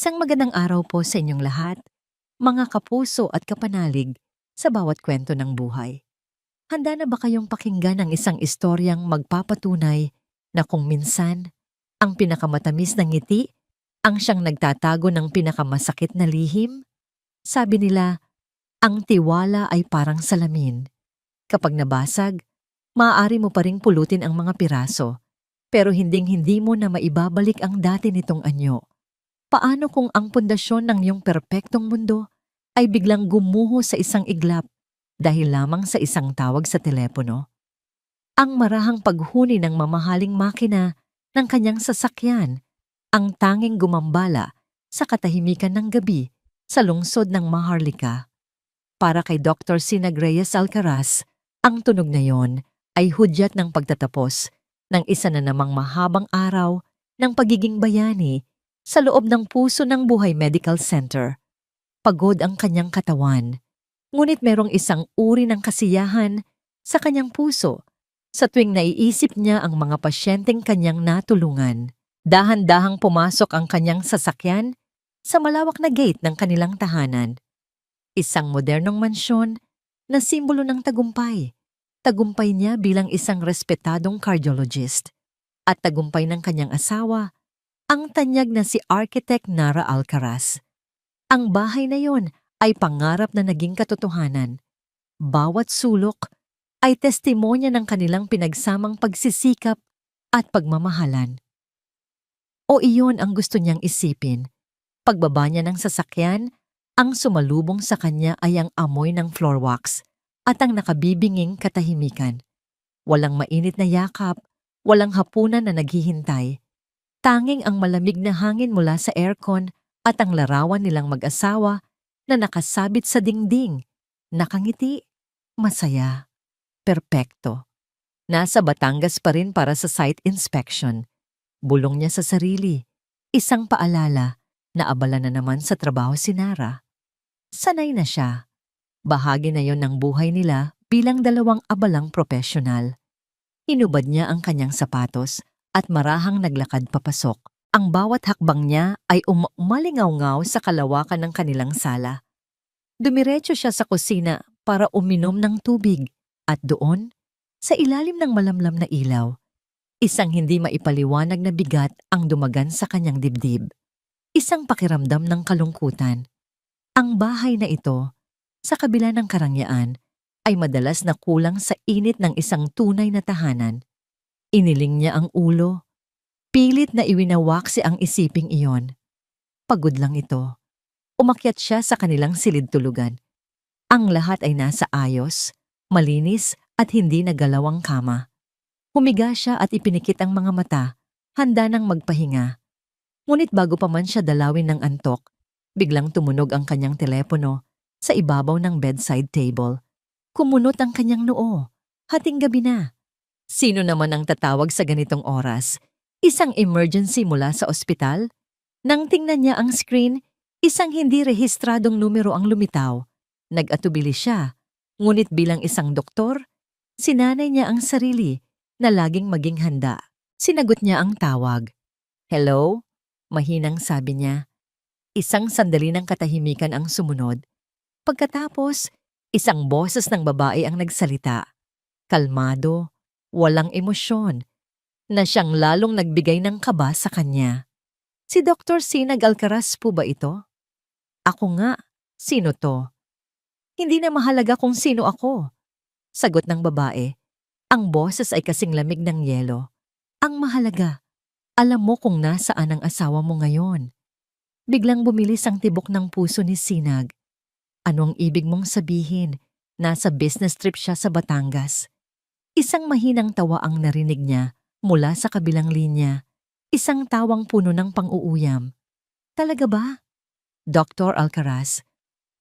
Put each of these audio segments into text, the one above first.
Isang magandang araw po sa inyong lahat, mga kapuso at kapanalig sa bawat kwento ng buhay. Handa na ba kayong pakinggan ang isang istoryang magpapatunay na kung minsan, ang pinakamatamis na ngiti ang siyang nagtatago ng pinakamasakit na lihim? Sabi nila, ang tiwala ay parang salamin. Kapag nabasag, maaari mo pa ring pulutin ang mga piraso, pero hinding-hindi mo na maibabalik ang dati nitong anyo. Paano kung ang pundasyon ng iyong perpektong mundo ay biglang gumuho sa isang iglap dahil lamang sa isang tawag sa telepono? Ang marahang paghuni ng mamahaling makina ng kanyang sasakyan, ang tanging gumambala sa katahimikan ng gabi sa lungsod ng Maharlika. Para kay Dr. Sinag Reyes Alcaraz, ang tunog na yon ay hudyat ng pagtatapos ng isa na namang mahabang araw ng pagiging bayani sa loob ng puso ng Buhay Medical Center. Pagod ang kanyang katawan, ngunit merong isang uri ng kasiyahan sa kanyang puso sa tuwing naiisip niya ang mga pasyenteng kanyang natulungan. Dahan-dahang pumasok ang kanyang sasakyan sa malawak na gate ng kanilang tahanan. Isang modernong mansyon na simbolo ng tagumpay. Tagumpay niya bilang isang respetadong cardiologist at tagumpay ng kanyang asawa, ang tanyag na si Architect Nara Alcaraz. Ang bahay na yon ay pangarap na naging katotohanan. Bawat sulok ay testimonya ng kanilang pinagsamang pagsisikap at pagmamahalan. O iyon ang gusto niyang isipin. Pagbaba niya ng sasakyan, ang sumalubong sa kanya ay ang amoy ng floor wax at ang nakabibinging katahimikan. Walang mainit na yakap, walang hapunan na naghihintay. Tanging ang malamig na hangin mula sa aircon at ang larawan nilang mag-asawa na nakasabit sa dingding, nakangiti, masaya, perpekto. Nasa Batangas pa rin para sa site inspection. Bulong niya sa sarili, isang paalala na abala na naman sa trabaho si Nara. Sanay na siya. Bahagi na yon ng buhay nila bilang dalawang abalang profesional. Hinubad niya ang kanyang sapatos at marahang naglakad papasok. Ang bawat hakbang niya ay umalingaw-ngaw sa kalawakan ng kanilang sala. Dumiretso siya sa kusina para uminom ng tubig at doon, sa ilalim ng malamlam na ilaw, isang hindi maipaliwanag na bigat ang dumagan sa kanyang dibdib. Isang pakiramdam ng kalungkutan. Ang bahay na ito, sa kabila ng karangyaan, ay madalas na kulang sa init ng isang tunay na tahanan. Iniling niya ang ulo. Pilit na iwinawaksi ang isiping iyon. Pagod lang ito. Umakyat siya sa kanilang silid-tulugan. Ang lahat ay nasa ayos, malinis at hindi nagalaw ang kama. Humiga siya at ipinikit ang mga mata, handa nang magpahinga. Ngunit bago pa man siya dalawin ng antok, biglang tumunog ang kanyang telepono sa ibabaw ng bedside table. Kumunot ang kanyang noo. Hating gabi na. Sino naman ang tatawag sa ganitong oras? Isang emergency mula sa ospital? Nang tingnan niya ang screen, isang hindi rehistradong numero ang lumitaw. Nag-atubili siya, ngunit bilang isang doktor, sinanay niya ang sarili na laging maging handa. Sinagot niya ang tawag. Hello? Mahinang sabi niya. Isang sandali ng katahimikan ang sumunod. Pagkatapos, isang boses ng babae ang nagsalita. Kalmado, walang emosyon, na siyang lalong nagbigay ng kaba sa kanya. Si Dr. Sinag Alcaraz po ba ito? Ako nga. Sino to? Hindi na mahalaga kung sino ako. Sagot ng babae. Ang boses ay kasing lamig ng yelo. Ang mahalaga, alam mo kung nasaan ang asawa mo ngayon. Biglang bumilis ang tibok ng puso ni Sinag. Anong ibig mong sabihin? Nasa business trip siya sa Batangas. Isang mahinang tawa ang narinig niya mula sa kabilang linya. Isang tawang puno ng pang-uuyam. Talaga ba? Dr. Alcaraz,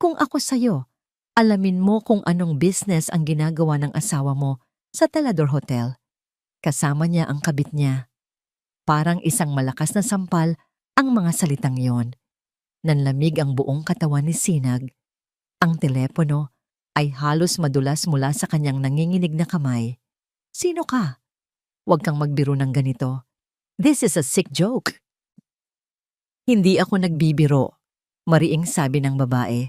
kung ako sa'yo, alamin mo kung anong business ang ginagawa ng asawa mo sa Talador Hotel. Kasama niya ang kabit niya. Parang isang malakas na sampal ang mga salitang yon. Nanlamig ang buong katawan ni Sinag. Ang telepono ay halos madulas mula sa kanyang nanginginig na kamay. Sino ka? Huwag kang magbiro ng ganito. This is a sick joke. Hindi ako nagbibiro, mariing sabi ng babae.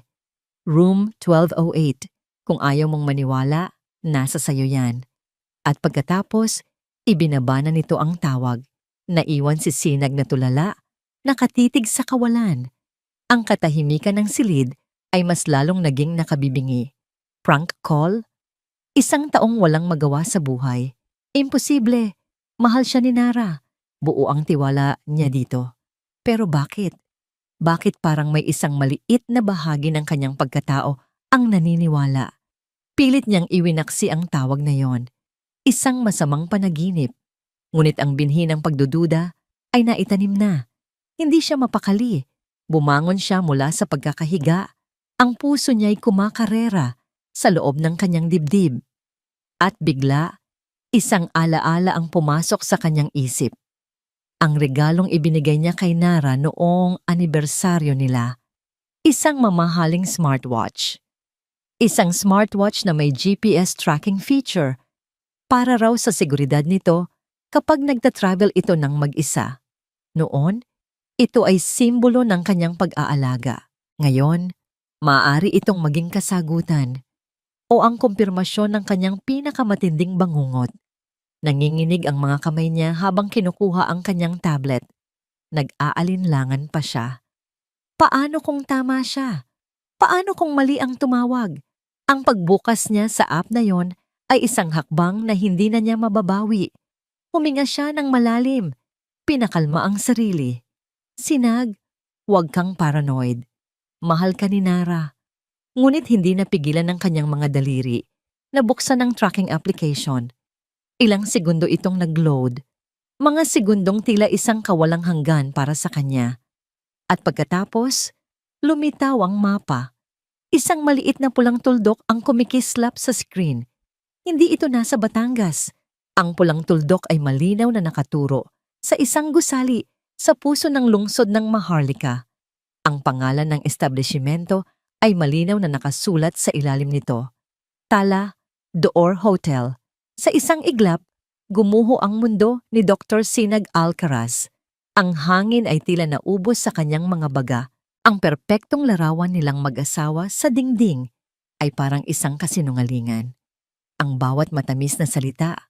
Room 1208. Kung ayaw mong maniwala, nasa sayo yan. At pagkatapos, ibinaba na nito ang tawag. Naiwan si Sinag na tulala, nakatitig sa kawalan. Ang katahimikan ng silid ay mas lalong naging nakabibingi. Prank call? Isang taong walang magawa sa buhay. Imposible. Mahal siya ni Nara. Buo ang tiwala niya dito. Pero bakit? Bakit parang may isang maliit na bahagi ng kanyang pagkatao ang naniniwala? Pilit niyang iwinaksi ang tawag na yon. Isang masamang panaginip. Ngunit ang binhi ng pagdududa ay naitanim na. Hindi siya mapakali. Bumangon siya mula sa pagkakahiga. Ang puso niya'y kumakarera sa loob ng kanyang dibdib. At bigla, isang alaala ang pumasok sa kanyang isip. Ang regalong ibinigay niya kay Nara noong anibersaryo nila. Isang mamahaling smartwatch. Isang smartwatch na may GPS tracking feature para raw sa seguridad nito kapag nagta-travel ito ng mag-isa. Noon, ito ay simbolo ng kanyang pag-aalaga. Ngayon, maaari itong maging kasagutan o ang kumpirmasyon ng kanyang pinakamatinding bangungot. Nanginginig ang mga kamay niya habang kinukuha ang kanyang tablet. Nag-aalinlangan pa siya. Paano kung tama siya? Paano kung mali ang tumawag? Ang pagbukas niya sa app na yon ay isang hakbang na hindi na niya mababawi. Huminga siya ng malalim. Pinakalma ang sarili. Sinag, huwag kang paranoid. Mahal ka ni Nara. Ngunit hindi napigilan ng kanyang mga daliri. Nabuksan ang tracking application. Ilang segundo itong nag-load. Mga segundong tila isang kawalang hanggan para sa kanya. At pagkatapos, lumitaw ang mapa. Isang maliit na pulang tuldok ang kumikislap sa screen. Hindi ito nasa Batangas. Ang pulang tuldok ay malinaw na nakaturo sa isang gusali sa puso ng lungsod ng Maharlika. Ang pangalan ng establishmento ay malinaw na nakasulat sa ilalim nito. Tala D'Or Hotel. Sa isang iglap, gumuho ang mundo ni Dr. Sinag Alcaraz. Ang hangin ay tila naubos sa kanyang mga baga. Ang perpektong larawan nilang mag-asawa sa dingding ay parang isang kasinungalingan. Ang bawat matamis na salita,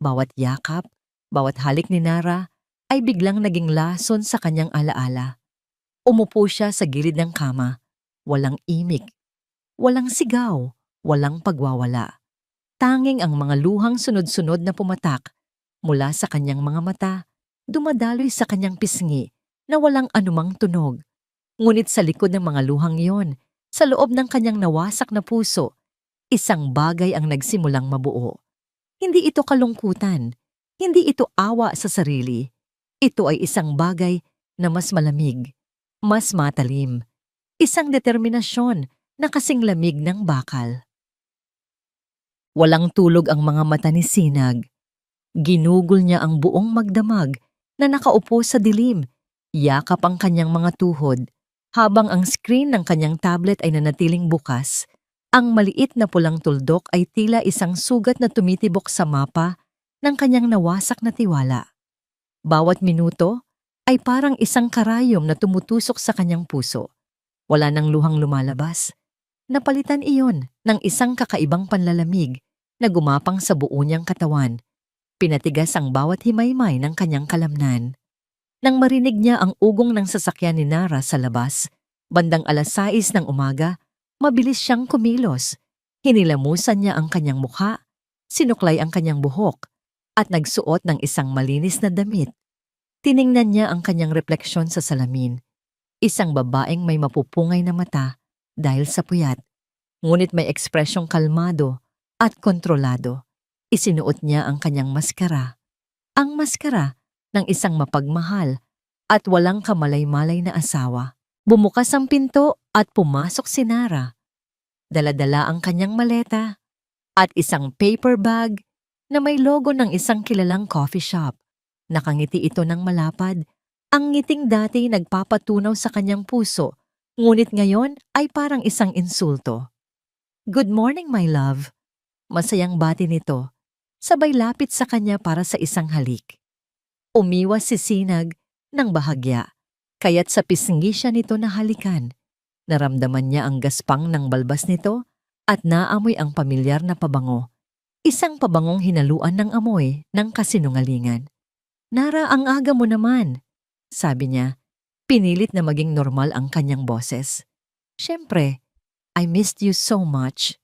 bawat yakap, bawat halik ni Nara ay biglang naging lason sa kanyang alaala. Umupo siya sa gilid ng kama. Walang imik, walang sigaw, walang pagwawala. Tanging ang mga luhang sunod-sunod na pumatak mula sa kanyang mga mata, dumadaloy sa kanyang pisngi na walang anumang tunog. Ngunit sa likod ng mga luhang iyon, sa loob ng kanyang nawasak na puso, isang bagay ang nagsimulang mabuo. Hindi ito kalungkutan, hindi ito awa sa sarili. Ito ay isang bagay na mas malamig, mas matalim. Isang determinasyon na kasing lamig ng bakal. Walang tulog ang mga mata ni Sinag. Ginugol niya ang buong magdamag na nakaupo sa dilim. Yakap ang kanyang mga tuhod. Habang ang screen ng kanyang tablet ay nanatiling bukas, ang maliit na pulang tuldok ay tila isang sugat na tumitibok sa mapa ng kanyang nawasak na tiwala. Bawat minuto ay parang isang karayom na tumutusok sa kanyang puso. Wala nang luhang lumalabas. Napalitan iyon ng isang kakaibang panlalamig na gumapang sa buo niyang katawan. Pinatigas ang bawat himaymay ng kanyang kalamnan. Nang marinig niya ang ugong ng sasakyan ni Nara sa labas, bandang 6:00 ng umaga, mabilis siyang kumilos. Hinilamusan niya ang kanyang mukha, sinuklay ang kanyang buhok, at nagsuot ng isang malinis na damit. Tiningnan niya ang kanyang refleksyon sa salamin. Isang babaeng may mapupungay na mata dahil sa puyat, ngunit may ekspresyong kalmado at kontrolado. Isinuot niya ang kanyang maskara. Ang maskara ng isang mapagmahal at walang kamalay-malay na asawa. Bumukas ang pinto at pumasok si Nara. Dala-dala ang kanyang maleta at isang paper bag na may logo ng isang kilalang coffee shop. Nakangiti ito ng malapad. Ang ngiting dati nagpapatunaw sa kanyang puso, ngunit ngayon ay parang isang insulto. "Good morning, my love." Masayang bati nito, sabay lapit sa kanya para sa isang halik. Umiwas si Sinag ng bahagya. Kaya't sa pisngi siya nito na halikan. Naramdaman niya ang gaspang ng balbas nito at naamoy ang pamilyar na pabango. Isang pabangong hinaluan ng amoy ng kasinungalingan. "Nara, ang aga mo naman," sabi niya. Pinilit na maging normal ang kanyang boses. "Siyempre, I missed you so much,"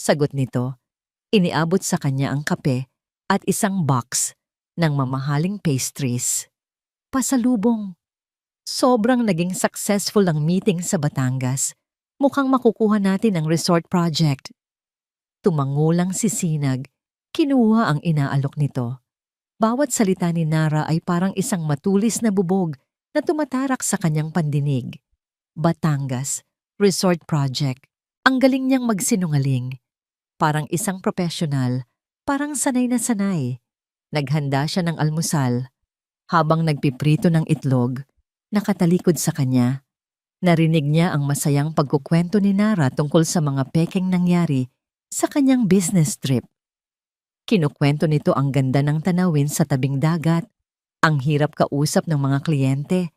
sagot nito. Iniabot sa kanya ang kape at isang box ng mamahaling pastries. Pasalubong. Sobrang naging successful ang meeting sa Batangas. Mukhang makukuha natin ang resort project. Tumangulang si Sinag. Kinuha ang inaalok nito. Bawat salita ni Nara ay parang isang matulis na bubog na tumatarak sa kanyang pandinig. Batangas, resort project. Ang galing niyang magsinungaling. Parang isang profesional, parang sanay na sanay. Naghanda siya ng almusal. Habang nagpiprito ng itlog, nakatalikod sa kanya. Narinig niya ang masayang pagkukwento ni Nara tungkol sa mga pekeng nangyari sa kanyang business trip. Kinukwento nito ang ganda ng tanawin sa tabing dagat, ang hirap kausap ng mga kliyente,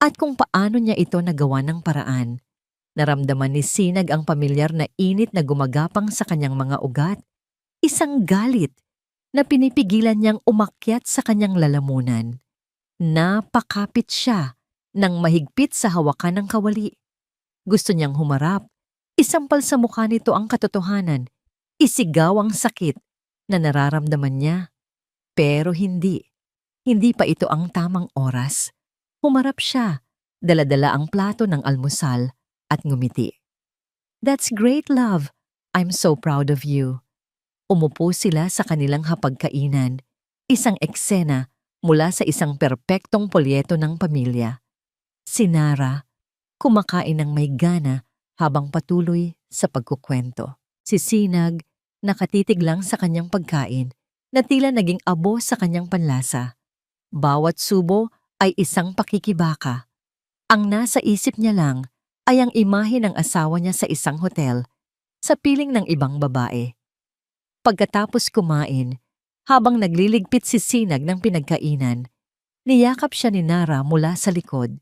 at kung paano niya ito nagawa ng paraan. Naramdaman ni Sinag ang pamilyar na init na gumagapang sa kanyang mga ugat, isang galit na pinipigilan niyang umakyat sa kanyang lalamunan. Napakapit siya nang mahigpit sa hawakan ng kawali. Gusto niyang humarap, isampal sa mukha nito ang katotohanan, isigaw ang sakit na nararamdaman niya. Pero hindi pa ito ang tamang oras. Humarap siya, daladala ang plato ng almusal at ngumiti. "That's great, love. I'm so proud of you." Umupo sila sa kanilang hapagkainan, isang eksena mula sa isang perpektong polyeto ng pamilya. Si Nara, kumakain ng may gana habang patuloy sa pagkukwento. Si Sinag, nakatitig lang sa kanyang pagkain na tila naging abo sa kanyang panlasa. Bawat subo ay isang pakikibaka. Ang nasa isip niya lang ay ang imahe ng asawa niya sa isang hotel, sa piling ng ibang babae. Pagkatapos kumain, habang nagliligpit si Sinag ng pinagkainan, niyakap siya ni Nara mula sa likod.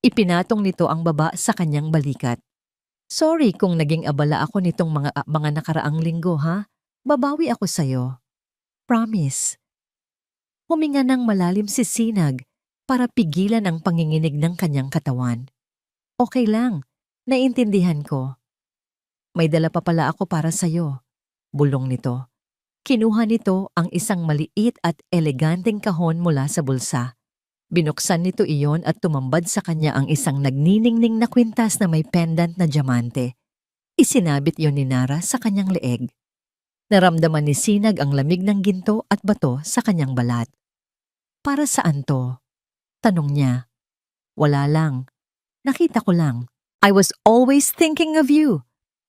Ipinatong nito ang baba sa kanyang balikat. "Sorry kung naging abala ako nitong mga nakaraang linggo, ha? Babawi ako sa'yo. Promise." Huminga ng malalim si Sinag para pigilan ang panginginig ng kanyang katawan. "Okay lang, naiintindihan ko. May dala pa pala ako para sa'yo," bulong nito. Kinuha nito ang isang maliit at eleganteng kahon mula sa bulsa. Binuksan nito iyon at tumambad sa kanya ang isang nagniningning na kwintas na may pendant na diamante. Isinabit yon ni Nara sa kanyang leeg. Naramdaman ni Sinag ang lamig ng ginto at bato sa kanyang balat. "Para saan to?" tanong niya. "Wala lang. Nakita ko lang. I was always thinking of you,"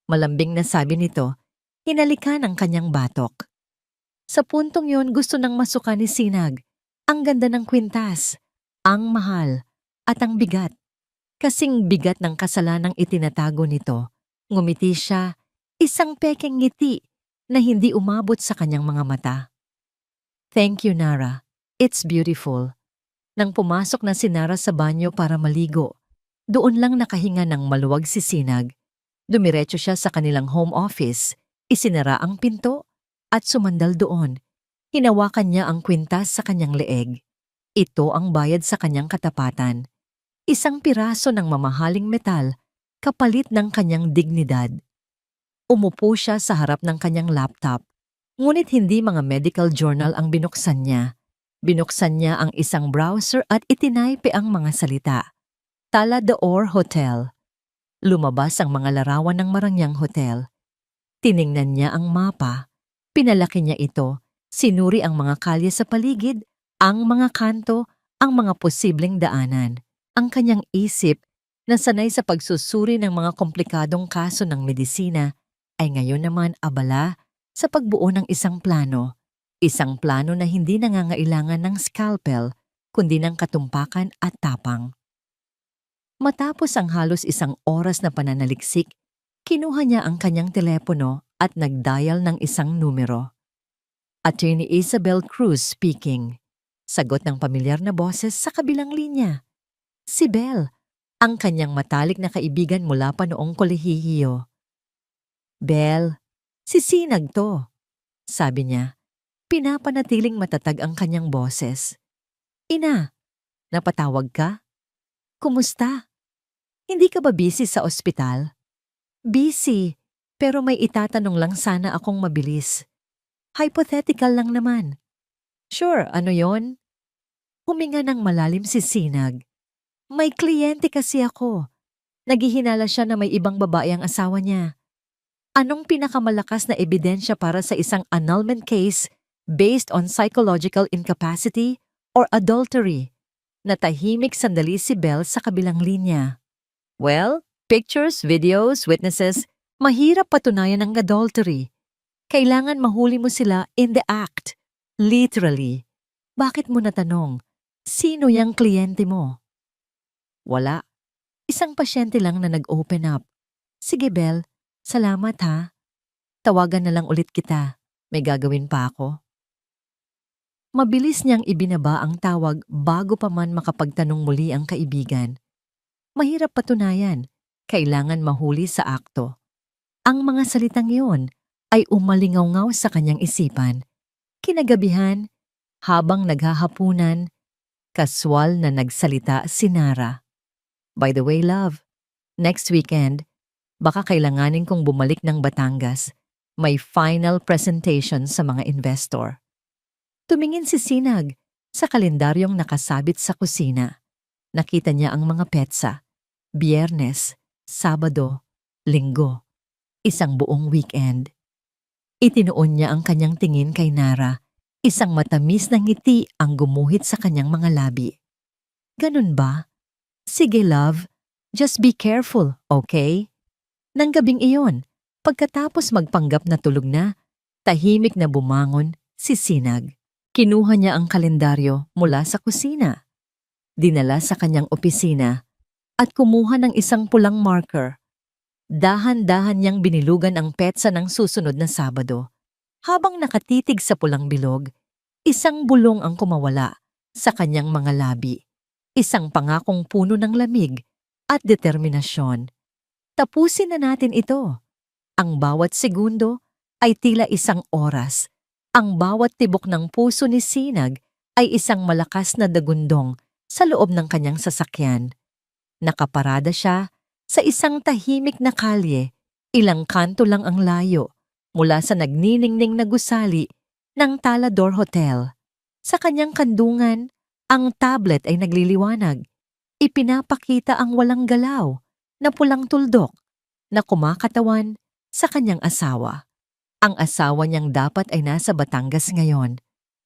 malambing na sabi nito. Hinalikan ang kanyang batok. Sa puntong yon gusto nang masuka ni Sinag. Ang ganda ng kwintas, ang mahal, at ang bigat. Kasing bigat ng kasalanang itinatago nito. Ngumiti siya, isang pekeng ngiti na hindi umabot sa kanyang mga mata. "Thank you, Nara. It's beautiful." Nang pumasok na si Nara sa banyo para maligo, doon lang nakahinga ng maluwag si Sinag. Dumiretso siya sa kanilang home office, isinara ang pinto, at sumandal doon. Hinawakan niya ang kwintas sa kanyang leeg. Ito ang bayad sa kanyang katapatan. Isang piraso ng mamahaling metal, kapalit ng kanyang dignidad. Umupo siya sa harap ng kanyang laptop, ngunit hindi mga medical journal ang binuksan niya. Binuksan niya ang isang browser at itinaype ang mga salita. Tala d'Or Hotel. Lumabas ang mga larawan ng Marangyang Hotel. Tiningnan niya ang mapa. Pinalaki niya ito. Sinuri ang mga kalye sa paligid, ang mga kanto, ang mga posibleng daanan. Ang kanyang isip, na sanay sa pagsusuri ng mga komplikadong kaso ng medisina, ay ngayon naman abala sa pagbuo ng isang plano. Isang plano na hindi nangangailangan ng scalpel, kundi ng katumpakan at tapang. Matapos ang halos isang oras na pananaliksik, kinuha niya ang kanyang telepono at nag-dial ng isang numero. "Attorney Isabel Cruz speaking." Sagot ng pamilyar na boses sa kabilang linya. Si Belle, ang kanyang matalik na kaibigan mula pa noong kolehiyo. Belle, si Sinag to, sabi niya. Pinapanatiling matatag ang kanyang boses. Ina, napatawag ka? Kumusta? Hindi ka ba busy sa ospital? Busy, pero may itatanong lang sana akong mabilis. Hypothetical lang naman. Sure, ano yon? Huminga ng malalim si Sinag. May kliyente kasi ako. Naghihinala siya na may ibang babae ang asawa niya. Anong pinakamalakas na ebidensya para sa isang annulment case based on psychological incapacity or adultery? Natahimik sandali si Belle sa kabilang linya. Well, pictures, videos, witnesses, mahirap patunayan ang adultery. Kailangan mahuli mo sila in the act. Literally. Bakit mo natanong? Sino yung kliyente mo? Wala. Isang pasyente lang na nag-open up. Sige Belle, salamat ha. Tawagan na lang ulit kita. May gagawin pa ako. Mabilis niyang ibinaba ang tawag bago pa man makapagtanong muli ang kaibigan. Mahirap patunayan. Kailangan mahuli sa akto. Ang mga salitang iyon ay umalingaw-ngaw sa kanyang isipan. Kinagabihan, habang naghahapunan, kaswal na nagsalita si Nara. By the way, love, next weekend, baka kailanganin kong bumalik ng Batangas. May final presentation sa mga investor. Tumingin si Sinag sa kalendaryong nakasabit sa kusina. Nakita niya ang mga petsa. Biyernes, Sabado, Linggo. Isang buong weekend. Itinuon niya ang kanyang tingin kay Nara. Isang matamis na ngiti ang gumuhit sa kanyang mga labi. Ganun ba? Sige love, just be careful, okay? Nang gabing iyon, pagkatapos magpanggap na tulog na, tahimik na bumangon si Sinag. Kinuha niya ang kalendaryo mula sa kusina. Dinala sa kanyang opisina at kumuha ng isang pulang marker. Dahan-dahan niyang binilugan ang petsa ng susunod na Sabado. Habang nakatitig sa pulang bilog, isang bulong ang kumawala sa kanyang mga labi. Isang pangakong puno ng lamig at determinasyon. Tapusin na natin ito. Ang bawat segundo ay tila isang oras. Ang bawat tibok ng puso ni Sinag ay isang malakas na dagundong sa loob ng kanyang sasakyan. Nakaparada siya sa isang tahimik na kalye, ilang kanto lang ang layo mula sa nagniningning na gusali ng Talador Hotel. Sa kanyang kandungan, ang tablet ay nagliliwanag. Ipinapakita ang walang galaw na pulang tuldok na kumakatawan sa kanyang asawa. Ang asawa niyang dapat ay nasa Batangas ngayon.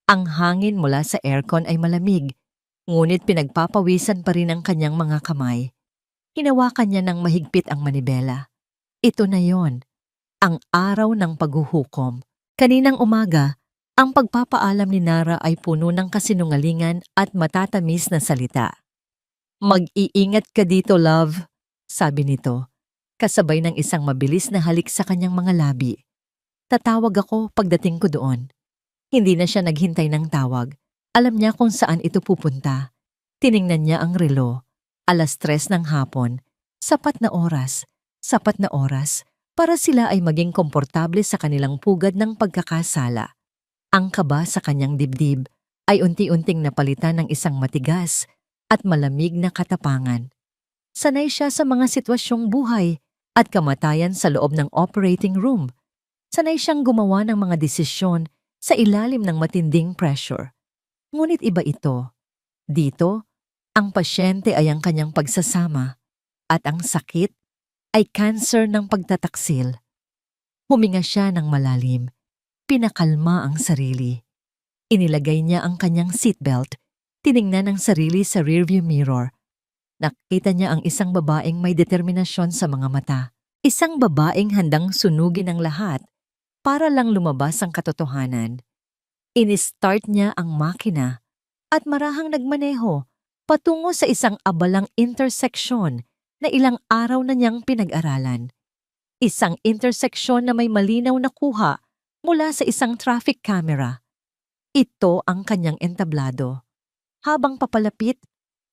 Ang hangin mula sa aircon ay malamig, ngunit pinagpapawisan pa rin ang kanyang mga kamay. Hinawakan niya ng mahigpit ang manibela. Ito na yon, ang araw ng paghuhukom. Kaninang umaga, ang pagpapaalam ni Nara ay puno ng kasinungalingan at matatamis na salita. Mag-iingat ka dito, love, sabi nito, kasabay ng isang mabilis na halik sa kanyang mga labi. Tatawag ako pagdating ko doon. Hindi na siya naghintay ng tawag. Alam niya kung saan ito pupunta. Tiningnan niya ang relo. 3:00 ng hapon. Sapat na oras para sila ay maging komportable sa kanilang pugad ng pagkakasala. Ang kaba sa kanyang dibdib ay unti-unting napalitan ng isang matigas at malamig na katapangan. Sanay siya sa mga sitwasyong buhay at kamatayan sa loob ng operating room. Sanay siyang gumawa ng mga desisyon sa ilalim ng matinding pressure. Ngunit iba ito. Dito, ang pasyente ay ang kanyang pagsasama at ang sakit ay cancer ng pagtataksil. Huminga siya ng malalim. Pinakalma ang sarili. Inilagay niya ang kanyang seatbelt. Tiningnan ang sarili sa rearview mirror. Nakita niya ang isang babaeng may determinasyon sa mga mata. Isang babaeng handang sunugin ang lahat para lang lumabas ang katotohanan. Ini-start niya ang makina at marahang nagmaneho patungo sa isang abalang interseksyon na ilang araw na niyang pinag-aralan. Isang interseksyon na may malinaw na kuha mula sa isang traffic camera. Ito ang kanyang entablado. Habang papalapit,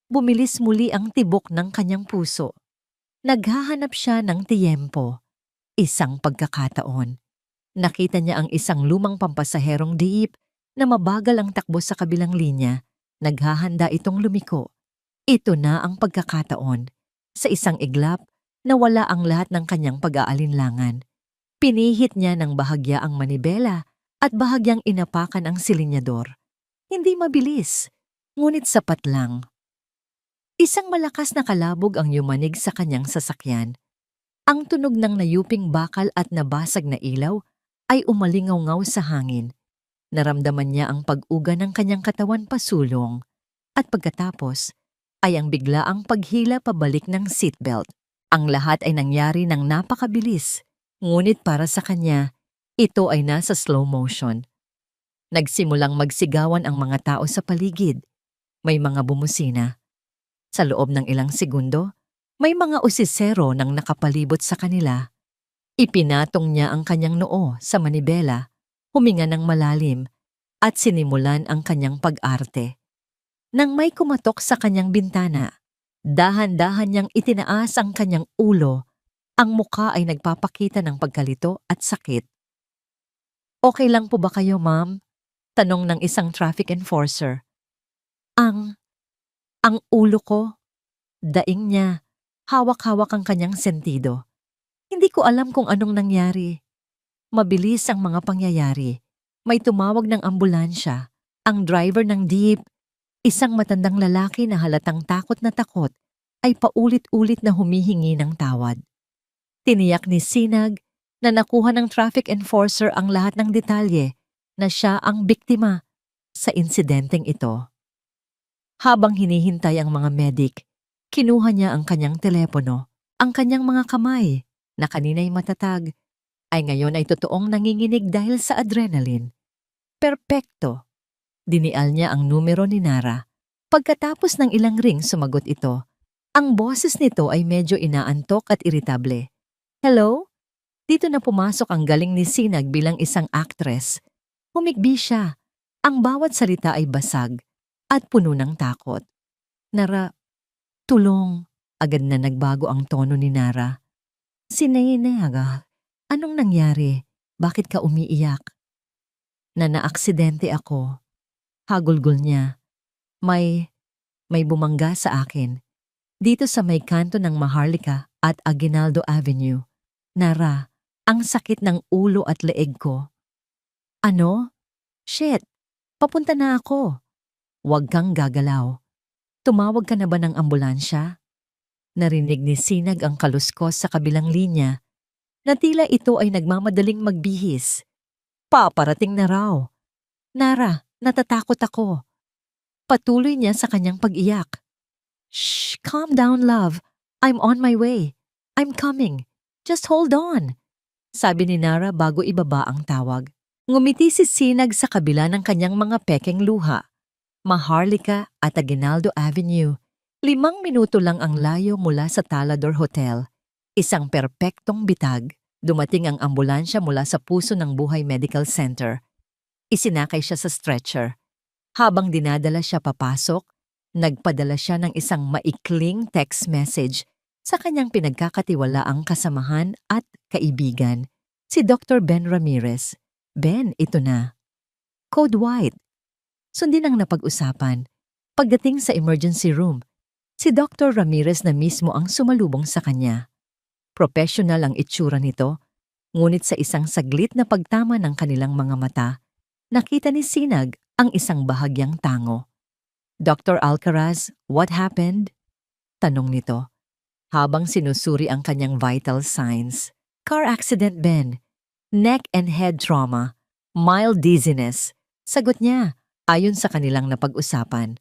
bumilis muli ang tibok ng kanyang puso. Naghahanap siya ng tiyempo, isang pagkakataon. Nakita niya ang isang lumang pampasaherong jeep na mabagal ang takbo sa kabilang linya. Naghahanda itong lumiko. Ito na ang pagkakataon. Sa isang iglap, nawala ang lahat ng kanyang pag-aalinlangan. Pinihit niya ng bahagya ang manibela at bahagyang inapakan ang silinyador. Hindi mabilis, ngunit sapat lang. Isang malakas na kalabog ang yumanig sa kanyang sasakyan. Ang tunog ng nayuping bakal at nabasag na ilaw ay umalingaw-ngaw sa hangin. Naramdaman niya ang pag-uga ng kanyang katawan pasulong. At pagkatapos, ay ang biglaang paghila pabalik ng seatbelt. Ang lahat ay nangyari ng napakabilis. Ngunit para sa kanya, ito ay nasa slow motion. Nagsimulang magsigawan ang mga tao sa paligid. May mga bumusina. Sa loob ng ilang segundo, may mga usisero nang nakapalibot sa kanila. Ipinatong niya ang kanyang noo sa manibela, huminga ng malalim, at sinimulan ang kanyang pag-arte. Nang may kumatok sa kanyang bintana, dahan-dahan niyang itinaas ang kanyang ulo. Ang muka ay nagpapakita ng pagkalito at sakit. "Okay lang po ba kayo, ma'am?" tanong ng isang traffic enforcer. Ang ulo ko, daing niya, hawak-hawak ang kanyang sentido. Hindi ko alam kung anong nangyari. Mabilis ang mga pangyayari. May tumawag ng ambulansya. Ang driver ng jeep, isang matandang lalaki na halatang takot na takot, ay paulit-ulit na humihingi ng tawad. Tiniyak ni Sinag na nakuha ng traffic enforcer ang lahat ng detalye na siya ang biktima sa insidenteng ito. Habang hinihintay ang mga medic, kinuha niya ang kanyang telepono. Ang kanyang mga kamay, na kanina'y matatag, ay ngayon ay totoong nanginginig dahil sa adrenaline. Perpekto! Dinial niya ang numero ni Nara. Pagkatapos ng ilang ring sumagot ito. Ang boses nito ay medyo inaantok at iritable. "Hello?" Dito na pumasok ang galing ni Sinag bilang isang actress. Humikbi siya. Ang bawat salita ay basag at puno ng takot. "Nara, tulong." Agad na nagbago ang tono ni Nara. "Sinayinaga, anong nangyari? Bakit ka umiiyak?" "Na naaksidente ako." Hagulgol niya. May bumangga sa akin. Dito sa may kanto ng Maharlika at Aguinaldo Avenue. Nara, ang sakit ng ulo at leeg ko. "Ano? Shit, papunta na ako." "Huwag kang gagalaw. Tumawag ka na ba ng ambulansya?" Narinig ni Sinag ang kaluskos sa kabilang linya na tila ito ay nagmamadaling magbihis. Paparating na raw. "Nara, natatakot ako." Patuloy niya sa kanyang pag-iyak. "Shh, calm down, love. I'm on my way. I'm coming. Just hold on." Sabi ni Nara bago ibaba ang tawag. Ngumiti si Sinag sa kabila ng kanyang mga pekeng luha. Maharlika at Aguinaldo Avenue. 5 minuto lang ang layo mula sa Talador Hotel. Isang perpektong bitag. Dumating ang ambulansya mula sa Puso ng Buhay Medical Center. Isinakay siya sa stretcher. Habang dinadala siya papasok, nagpadala siya ng isang maikling text message sa kanyang pinagkakatiwalaang kasamahan at kaibigan, si Dr. Ben Ramirez. "Ben, ito na. Code White." Sundin ang napag-usapan. Pagdating sa emergency room, si Dr. Ramirez na mismo ang sumalubong sa kanya. Professional ang itsura nito, ngunit sa isang saglit na pagtama ng kanilang mga mata, nakita ni Sinag ang isang bahagyang tango. "Dr. Alcaraz, what happened?" tanong nito, habang sinusuri ang kanyang vital signs. "Car accident, Ben. Neck and head trauma. Mild dizziness." Sagot niya, ayon sa kanilang napag-usapan.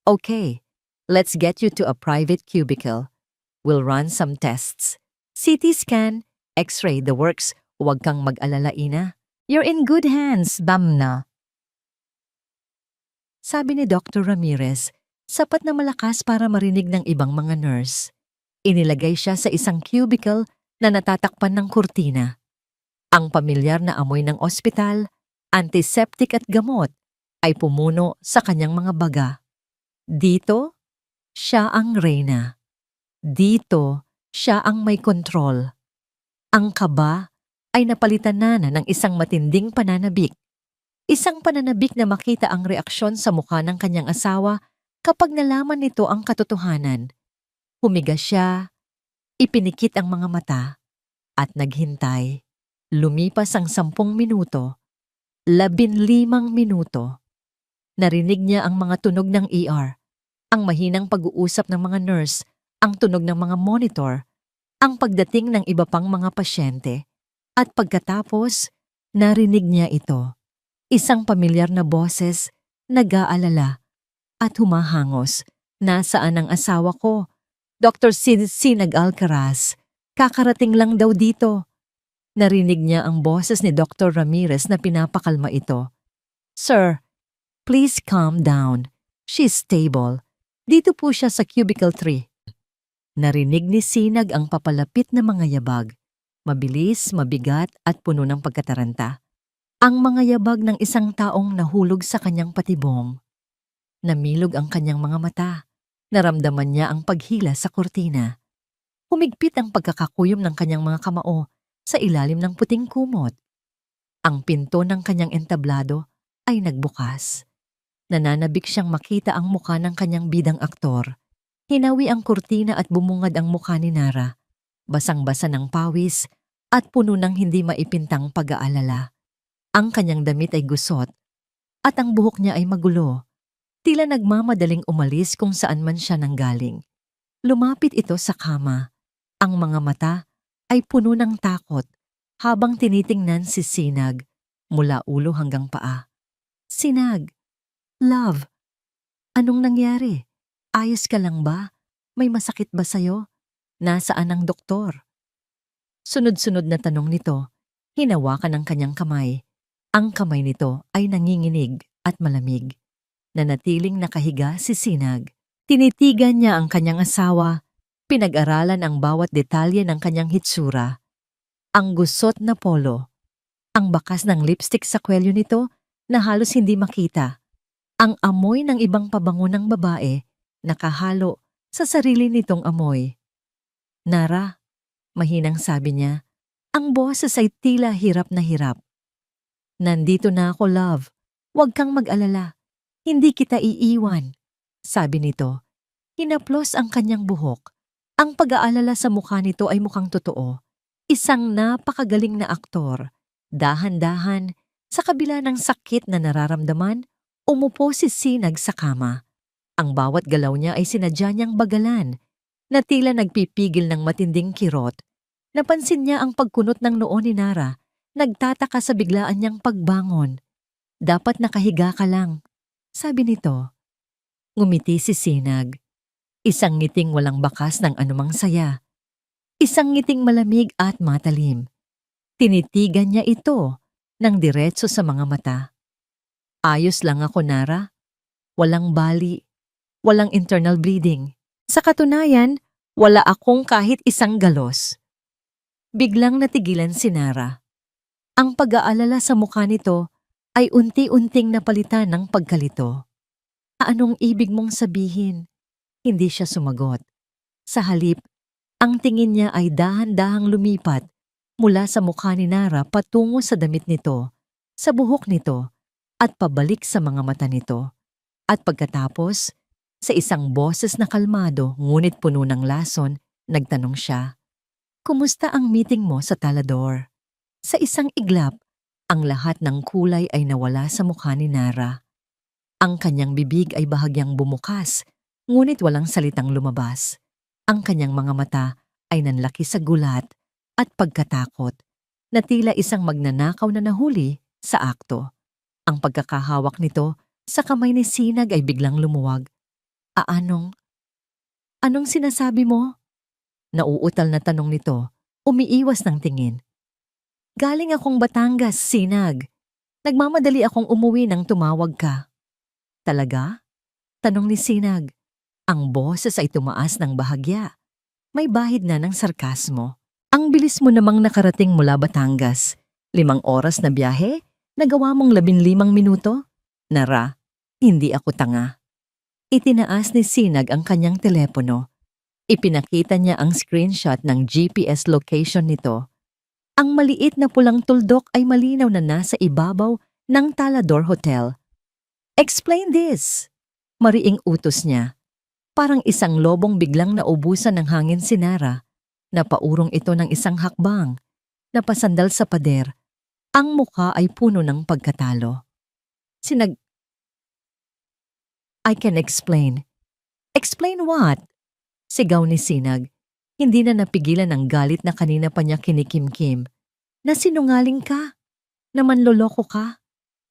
"Okay, let's get you to a private cubicle. We'll run some tests. CT scan, X-ray, the works. Huwag kang mag-alala, Ina. You're in good hands, Bamna." Sabi ni Dr. Ramirez, sapat na malakas para marinig ng ibang mga nurse. Inilagay siya sa isang cubicle na natatakpan ng kurtina. Ang pamilyar na amoy ng ospital, antiseptic at gamot ay pumuno sa kanyang mga baga. "Dito? Siya ang reyna. Dito, siya ang may kontrol. Ang kaba ay napalitan na ng isang matinding pananabik. Isang pananabik na makita ang reaksyon sa mukha ng kanyang asawa kapag nalaman nito ang katotohanan. Humiga siya, ipinikit ang mga mata, at naghintay. Lumipas ang 10 minuto, 15 minuto. Narinig niya ang mga tunog ng ER, ang mahinang pag-uusap ng mga nurse, ang tunog ng mga monitor, ang pagdating ng iba pang mga pasyente. At pagkatapos, narinig niya ito. Isang pamilyar na boses, nag-aalala at humahangos. Nasaan ang asawa ko? Dr. Sinag Alcaraz. Kakarating lang daw dito. Narinig niya ang boses ni Dr. Ramirez na pinapakalma ito. Sir, please calm down. She's stable. Dito po siya sa cubicle 3. Narinig ni Sinag ang papalapit na mga yabag. Mabilis, mabigat at puno ng pagkataranta. Ang mga yabag ng isang taong nahulog sa kanyang patibong. Namilog ang kanyang mga mata. Naramdaman niya ang paghila sa kurtina. Humigpit ang pagkakakuyom ng kanyang mga kamao sa ilalim ng puting kumot. Ang pinto ng kanyang entablado ay nagbukas. Nananabik siyang makita ang mukha ng kanyang bidang aktor. Hinawi ang kurtina at bumungad ang mukha ni Nara. Basang-basa ng pawis at puno ng hindi maipintang pag-aalala. Ang kanyang damit ay gusot at ang buhok niya ay magulo. Tila nagmamadaling umalis kung saan man siya nanggaling. Lumapit ito sa kama. Ang mga mata ay puno ng takot habang tinitingnan si Sinag mula ulo hanggang paa. Sinag, love, anong nangyari? Ayos ka lang ba? May masakit ba sa'yo? Nasaan ang doktor? Sunod-sunod na tanong nito, hinawakan ang kanyang kamay. Ang kamay nito ay nanginginig at malamig. Nanatiling nakahiga si Sinag. Tinitigan niya ang kanyang asawa. Pinag-aralan ang bawat detalye ng kanyang hitsura. Ang gusot na polo. Ang bakas ng lipstick sa kwelyo nito na halos hindi makita. Ang amoy ng ibang pabango ng babae nakahalo sa sarili nitong amoy. Nara, mahinang sabi niya, ang boses ay tila hirap na hirap. Nandito na ako, love. Huwag kang mag-alala. Hindi kita iiwan, sabi nito. Hinaplos ang kanyang buhok. Ang pag-aalala sa mukha nito ay mukhang totoo. Isang napakagaling na aktor. Dahan-dahan, sa kabila ng sakit na nararamdaman, umupo si Sinag sa kama. Ang bawat galaw niya ay sinadya niyang bagalan, na tila nagpipigil ng matinding kirot. Napansin niya ang pagkunot ng noo ni Nara, nagtataka sa biglaan niyang pagbangon. Dapat nakahiga ka lang, sabi nito. Ngumiti si Sinag. Isang ngiting walang bakas ng anumang saya. Isang ngiting malamig at matalim. Tinitigan niya ito ng diretso sa mga mata. Ayos lang ako, Nara. Walang bali, walang internal bleeding. Sa katunayan, wala akong kahit isang galos. Biglang natigilan si Nara. Ang pag-aalala sa mukha nito ay unti-unting napalitan ng pagkalito. Anong ibig mong sabihin? Hindi siya sumagot. Sa halip, ang tingin niya ay dahan-dahang lumipat mula sa mukha ni Nara patungo sa damit nito, sa buhok nito, at pabalik sa mga mata nito. At pagkatapos, sa isang boses na kalmado ngunit puno ng lason, nagtanong siya, "Kumusta ang meeting mo sa Talador?" Sa isang iglap, ang lahat ng kulay ay nawala sa mukha ni Nara. Ang kanyang bibig ay bahagyang bumukas, ngunit walang salitang lumabas. Ang kanyang mga mata ay nanlaki sa gulat at pagkatakot, na tila isang magnanakaw na nahuli sa akto. Ang pagkakahawak nito sa kamay ni Sinag ay biglang lumuwag. Anong sinasabi mo? Nauutal na tanong nito, umiiwas ng tingin. Galing akong Batangas, Sinag. Nagmamadali akong umuwi nang tumawag ka. Talaga? Tanong ni Sinag. Ang boses ay tumaas ng bahagya. May bahid na ng sarkasmo. Ang bilis mo namang nakarating mula Batangas. 5 oras na biyahe? Nagawa mong 15 minuto? Nara, hindi ako tanga. Itinaas ni Sinag ang kanyang telepono. Ipinakita niya ang screenshot ng GPS location nito. Ang maliit na pulang tuldok ay malinaw na nasa ibabaw ng Talador Hotel. "Explain this!" Mariing utos niya. Parang isang lobong biglang naubusan ng hangin si Nara. Napaurong ito ng isang hakbang. Napasandal sa pader. Ang mukha ay puno ng pagkatalo. "I can explain." "Explain what?" Sigaw ni Sinag. Hindi na napigilan ang galit na kanina pa niya kinikimkim. "Na sinungaling ka? Na manloloko ka?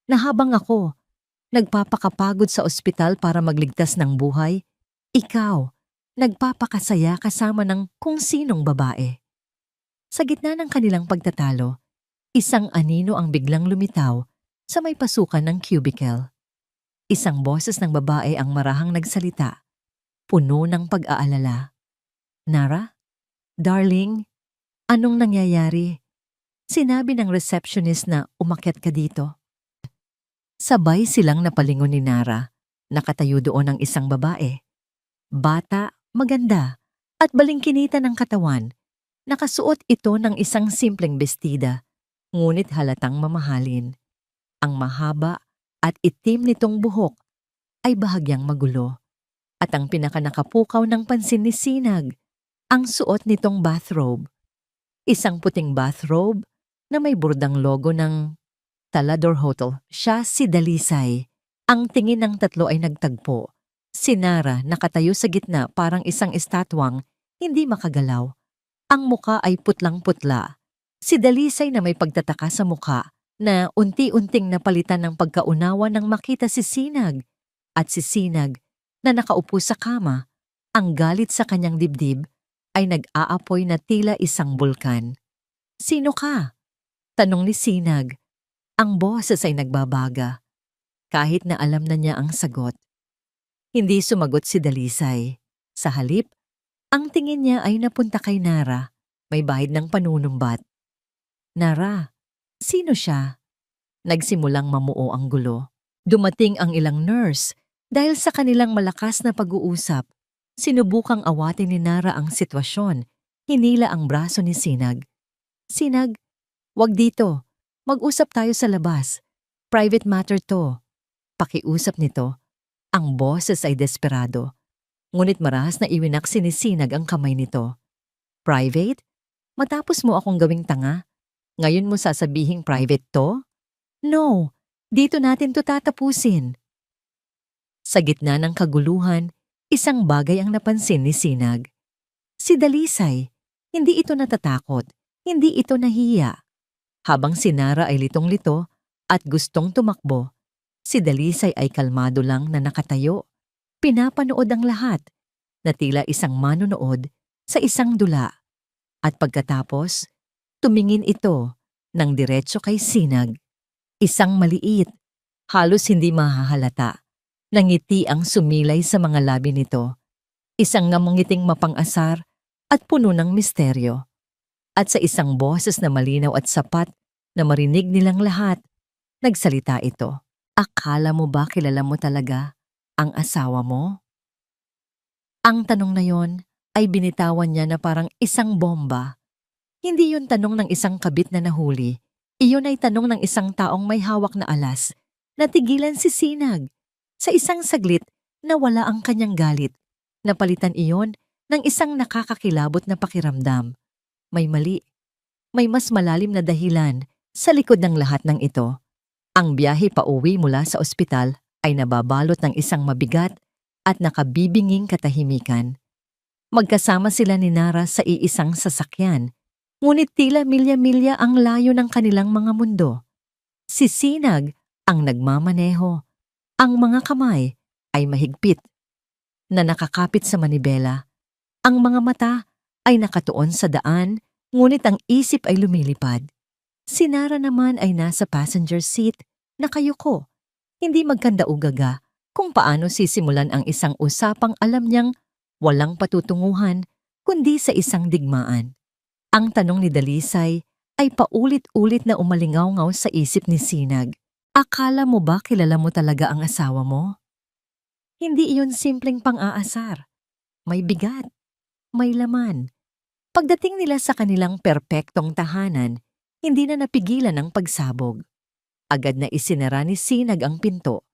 Na habang ako nagpapakapagod sa ospital para magligtas ng buhay, ikaw nagpapakasaya kasama ng kung sinong babae." Sa gitna ng kanilang pagtatalo, isang anino ang biglang lumitaw sa may pasukan ng cubicle. Isang boses ng babae ang marahang nagsalita, puno ng pag-aalala. "Nara? Darling, anong nangyayari?" Sinabi ng receptionist na umakyat ka dito. Sabay silang napalingon ni Nara. Nakatayo doon ang isang babae. Bata, maganda, at balingkinita ng katawan. Nakasuot ito ng isang simpleng bestida, ngunit halatang mamahalin. Ang mahaba at itim nitong buhok ay bahagyang magulo. At ang pinakanakapukaw ng pansin ni Sinag, ang suot nitong bathrobe. Isang puting bathrobe na may burdang logo ng Talador Hotel. Siya si Dalisay. Ang tingin ng tatlo ay nagtagpo. Si Nara nakatayo sa gitna parang isang estatwang hindi makagalaw. Ang muka ay putlang-putla. Si Dalisay na may pagtataka sa muka na unti-unting napalitan ng pagkaunawa nang makita si Sinag. At si Sinag na nakaupo sa kama, ang galit sa kanyang dibdib ay nag-aapoy na tila isang bulkan. "Sino ka?" tanong ni Sinag. Ang boses ay nagbabaga. Kahit na alam na niya ang sagot. Hindi sumagot si Dalisay. Sa halip, ang tingin niya ay napunta kay Nara, may bahid ng panunumbat. "Nara, sino siya?" Nagsimulang mamuo ang gulo. Dumating ang ilang nurse dahil sa kanilang malakas na pag-uusap. Sinubukang awatin ni Nara ang sitwasyon. Hinila ang braso ni Sinag. "Sinag, wag dito. Mag-usap tayo sa labas. Private matter to." Pakiusap nito. Ang boses ay desperado. Ngunit marahas na iwinaksi ni Sinag ang kamay nito. "Private? Matapos mo akong gawing tanga? Ngayon mo sasabihing private to?" "No, dito natin to tatapusin." Sa gitna ng kaguluhan, isang bagay ang napansin ni Sinag. Si Dalisay, hindi ito natatakot, hindi ito nahiya. Habang si Nara ay litong-lito at gustong tumakbo, si Dalisay ay kalmado lang na nakatayo. Pinapanood ang lahat, na tila isang manonood sa isang dula. At pagkatapos, tumingin ito ng diretso kay Sinag. Isang maliit, halos hindi mahahalata. Nangiti ang sumilay sa mga labi nito. Isang ngamangiting mapang-asar at puno ng misteryo. At sa isang boses na malinaw at sapat na marinig nilang lahat, nagsalita ito. "Akala mo ba kilala mo talaga ang asawa mo?" Ang tanong na yon ay binitawan niya na parang isang bomba. Hindi yun tanong ng isang kabit na nahuli. Iyon ay tanong ng isang taong may hawak na alas. Natigilan si Sinag. Sa isang saglit, nawala ang kanyang galit. Napalitan iyon ng isang nakakakilabot na pakiramdam. May mali. May mas malalim na dahilan sa likod ng lahat ng ito. Ang biyahe pauwi mula sa ospital ay nababalot ng isang mabigat at nakabibinging katahimikan. Magkasama sila ni Nara sa iisang sasakyan, ngunit tila milya-milya ang layo ng kanilang mga mundo. Si Sinag ang nagmamaneho. Ang mga kamay ay mahigpit na nakakapit sa manibela. Ang mga mata ay nakatuon sa daan, ngunit ang isip ay lumilipad. Si Nara naman ay nasa passenger seat, nakayuko, hindi magkandaugaga kung paano sisimulan ang isang usapang alam niyang walang patutunguhan kundi sa isang digmaan. Ang tanong ni Dalisay ay paulit-ulit na umalingaw-ngaw sa isip ni Sinag. "Akala mo ba kilala mo talaga ang asawa mo?" Hindi iyon simpleng pang-aasar. May bigat, may laman. Pagdating nila sa kanilang perpektong tahanan, hindi na napigilan ang pagsabog. Agad na isinara ni Sinag ang pinto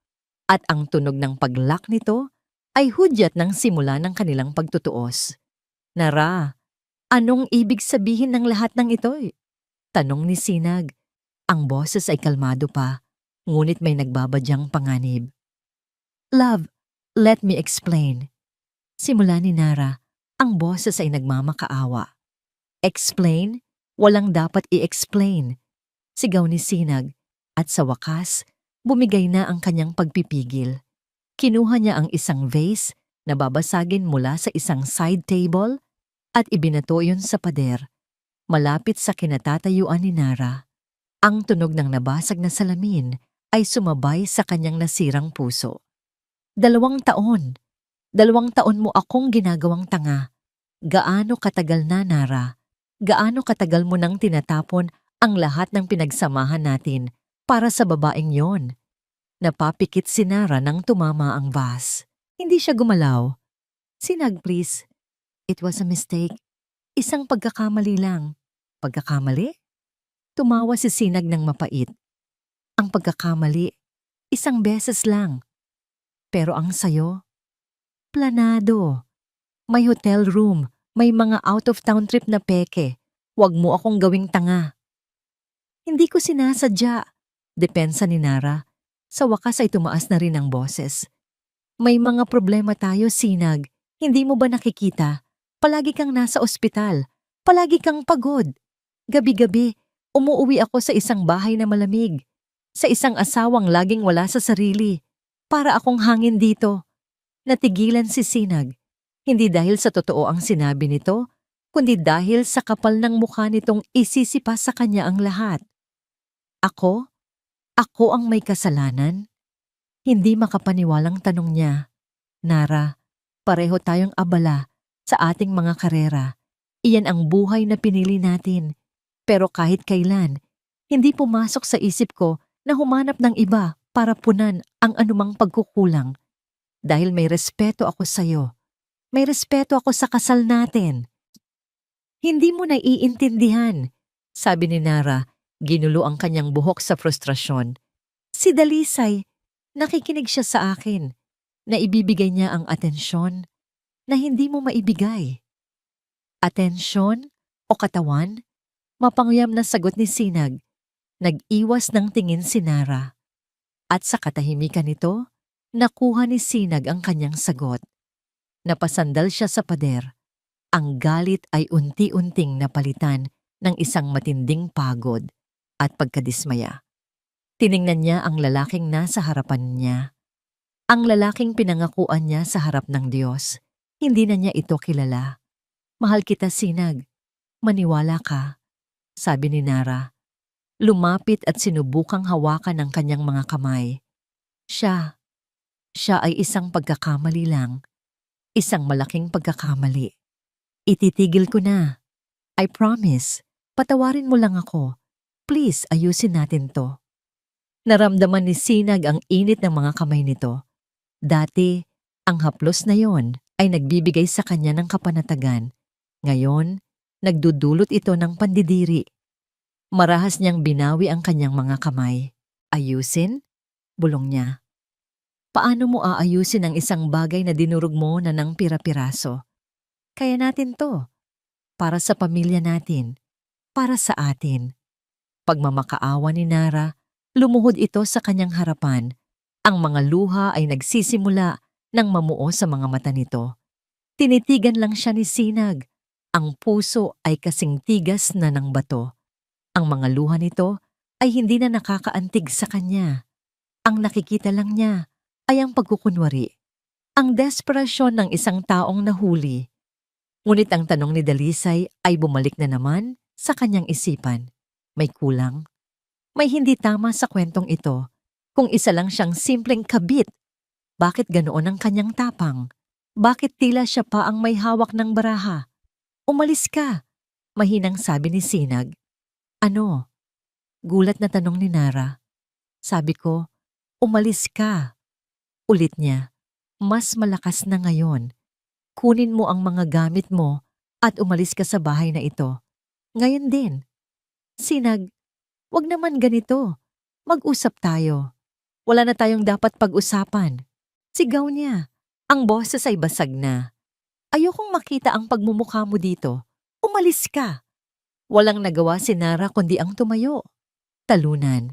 at ang tunog ng pag-lock nito ay hudyat ng simula ng kanilang pagtutuos. Nara, anong ibig sabihin ng lahat ng ito? Tanong ni Sinag. Ang boses ay kalmado pa, ngunit may nagbabadyang panganib. Love, let me explain. Simula ni Nara, ang boses ay nagmamakaawa. Explain? Walang dapat i-explain. Sigaw ni Sinag, at sa wakas, bumigay na ang kanyang pagpipigil. Kinuha niya ang isang vase na babasagin mula sa isang side table at ibinato iyon sa pader, malapit sa kinatatayuan ni Nara. Ang tunog ng nabasag na salamin ay sumabay sa kanyang nasirang puso. 2 taon. 2 taon mo akong ginagawang tanga. Gaano katagal na, Nara? Gaano katagal mo nang tinatapon ang lahat ng pinagsamahan natin para sa babaeng yon? Napapikit si Nara nang tumama ang vase. Hindi siya gumalaw. Sinag, please. It was a mistake. Isang pagkakamali lang. Pagkakamali? Tumawa si Sinag ng mapait. Ang pagkakamali, isang beses lang. Pero ang sayo, planado. May hotel room, may mga out-of-town trip na peke. Huwag mo akong gawing tanga. Hindi ko sinasadya. Depensa ni Nara. Sa wakas ay tumaas na rin ang boses. May mga problema tayo, Sinag. Hindi mo ba nakikita? Palagi kang nasa ospital. Palagi kang pagod. Gabi-gabi, umuuwi ako sa isang bahay na malamig. Sa isang asawang laging wala sa sarili. Para akong hangin dito. Natigilan si Sinag. Hindi dahil sa totoo ang sinabi nito, kundi dahil sa kapal ng mukha nitong isisipa sa kanya ang lahat. Ako? Ako ang may kasalanan? Hindi makapaniwalang tanong niya. Nara, pareho tayong abala sa ating mga karera. Iyan ang buhay na pinili natin. Pero kahit kailan, hindi pumasok sa isip ko na humanap ng iba para punan ang anumang pagkukulang. Dahil may respeto ako sa'yo. May respeto ako sa kasal natin. Hindi mo naiintindihan, sabi ni Nara, ginulo ang kanyang buhok sa frustrasyon. Si Dalisay, nakikinig siya sa akin, na ibibigay niya ang atensyon na hindi mo maibigay. Atensyon o katawan? Mapangyam na sagot ni Sinag. Nag-iwas ng tingin si Nara. At sa katahimikan nito, nakuha ni Sinag ang kanyang sagot. Napasandal siya sa pader. Ang galit ay unti-unting napalitan ng isang matinding pagod at pagkadismaya. Tiningnan niya ang lalaking nasa harapan niya. Ang lalaking pinangakuan niya sa harap ng Diyos. Hindi na niya ito kilala. Mahal kita, Sinag. Maniwala ka, sabi ni Nara. Lumapit at sinubukang hawakan ang kanyang mga kamay. Siya ay isang pagkakamali lang. Isang malaking pagkakamali. Ititigil ko na. I promise. Patawarin mo lang ako. Please, ayusin natin to. Naramdaman ni Sinag ang init ng mga kamay nito. Dati, ang haplos na yon ay nagbibigay sa kanya ng kapanatagan. Ngayon, nagdudulot ito ng pandidiri. Marahas niyang binawi ang kanyang mga kamay. Ayusin? Bulong niya. Paano mo aayusin ang isang bagay na dinurog mo na ng pira-piraso? Kaya natin to. Para sa pamilya natin. Para sa atin. Pagmamakaawa ni Nara, lumuhod ito sa kanyang harapan. Ang mga luha ay nagsisimula ng mamuo sa mga mata nito. Tinitigan lang siya ni Sinag. Ang puso ay kasing tigas na ng bato. Ang mga luha nito ay hindi na nakakaantig sa kanya. Ang nakikita lang niya ay ang pagkukunwari. Ang desperasyon ng isang taong nahuli. Ngunit ang tanong ni Dalisay ay bumalik na naman sa kanyang isipan. May kulang. May hindi tama sa kwentong ito. Kung isa lang siyang simpleng kabit, bakit ganoon ang kanyang tapang? Bakit tila siya pa ang may hawak ng baraha? Umalis ka, mahinang sabi ni Sinag. Ano? Gulat na tanong ni Nara. Sabi ko, umalis ka. Ulit niya. mas malakas na ngayon. Kunin mo ang mga gamit mo at umalis ka sa bahay na ito. Ngayon din. Sinag, wag naman ganito. Mag-usap tayo. Wala na tayong dapat pag-usapan. Sigaw niya. Ang boses ay basag na. Ayokong makita ang pagmumukha mo dito. Umalis ka. Walang nagawa si Nara kundi ang tumayo. Talunan.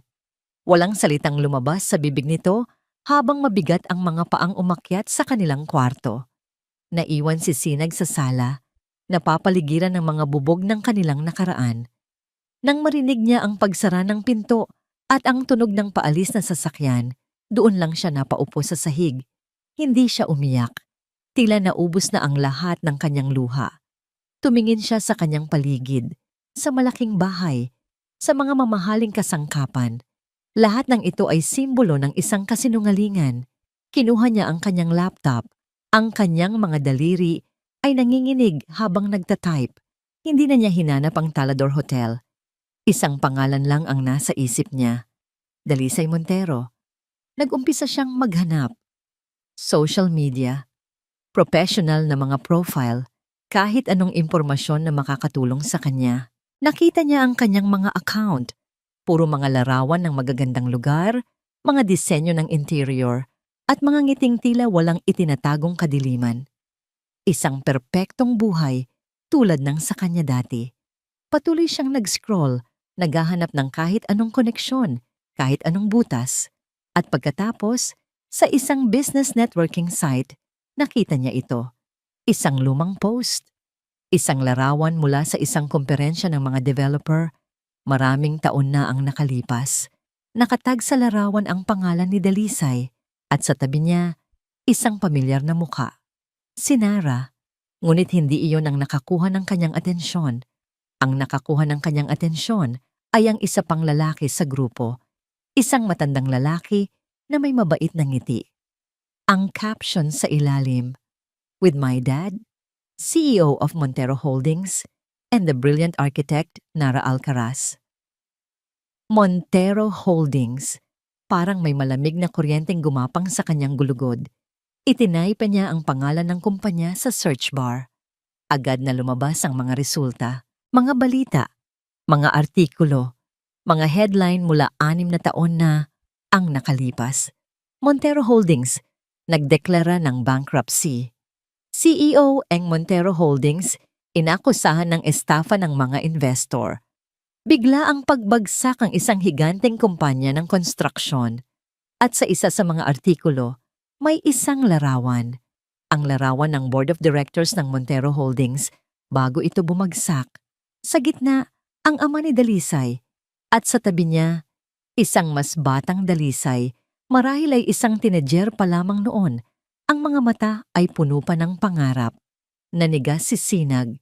Walang salitang lumabas sa bibig nito habang mabigat ang mga paang umakyat sa kanilang kwarto. Naiwan si Sinag sa sala, napapaligiran ng mga bubog ng kanilang nakaraan. Nang marinig niya ang pagsara ng pinto at ang tunog ng paalis na sasakyan, doon lang siya napaupo sa sahig. Hindi siya umiyak. Tila naubos na ang lahat ng kanyang luha. Tumingin siya sa kanyang paligid, sa malaking bahay, sa mga mamahaling kasangkapan. Lahat ng ito ay simbolo ng isang kasinungalingan. Kinuha niya ang kanyang laptop. Ang kanyang mga daliri ay nanginginig habang nagtatype. Hindi na niya hinanap ang Talador Hotel. Isang pangalan lang ang nasa isip niya. Dalisay Montero. Nag-umpisa siyang maghanap. Social media. Professional na mga profile. Kahit anong impormasyon na makakatulong sa kanya. Nakita niya ang kanyang mga account. Puro mga larawan ng magagandang lugar, mga disenyo ng interior, at mga ngiting tila walang itinatagong kadiliman. Isang perpektong buhay tulad ng sa kanya dati. Patuloy siyang nag-scroll, naghahanap ng kahit anong koneksyon, kahit anong butas. At pagkatapos, sa isang business networking site, nakita niya ito. Isang lumang post. Isang larawan mula sa isang komperensya ng mga developer. Maraming taon na ang nakalipas. Nakatag sa larawan ang pangalan ni Dalisay at sa tabi niya, isang pamilyar na mukha. Si Nara, ngunit hindi iyon ang nakakuha ng kanyang atensyon. Ang nakakuha ng kanyang atensyon ay ang isa pang lalaki sa grupo. Isang matandang lalaki na may mabait na ngiti. Ang caption sa ilalim, "With my dad, CEO of Montero Holdings, and the brilliant architect Nara Alcaraz." Montero Holdings. Parang may malamig na kuryenteng gumapang sa kanyang gulugod. Itinay pa niya ang pangalan ng kumpanya sa search bar. Agad na lumabas ang mga resulta, mga balita, mga artikulo, mga headline mula 6 na taon na ang nakalipas. Montero Holdings nagdeklara ng bankruptcy. CEO ng Montero Holdings inakusahan ng estafa ng mga investor. Bigla ang pagbagsak ang isang higanteng kumpanya ng konstruksyon. At sa isa sa mga artikulo, may isang larawan. Ang larawan ng Board of Directors ng Montero Holdings bago ito bumagsak. Sa gitna, ang ama ni Dalisay. At sa tabi niya, isang mas batang Dalisay, marahil ay isang teenager pa lamang noon. Ang mga mata ay puno pa ng pangarap. Nanigas si Sinag.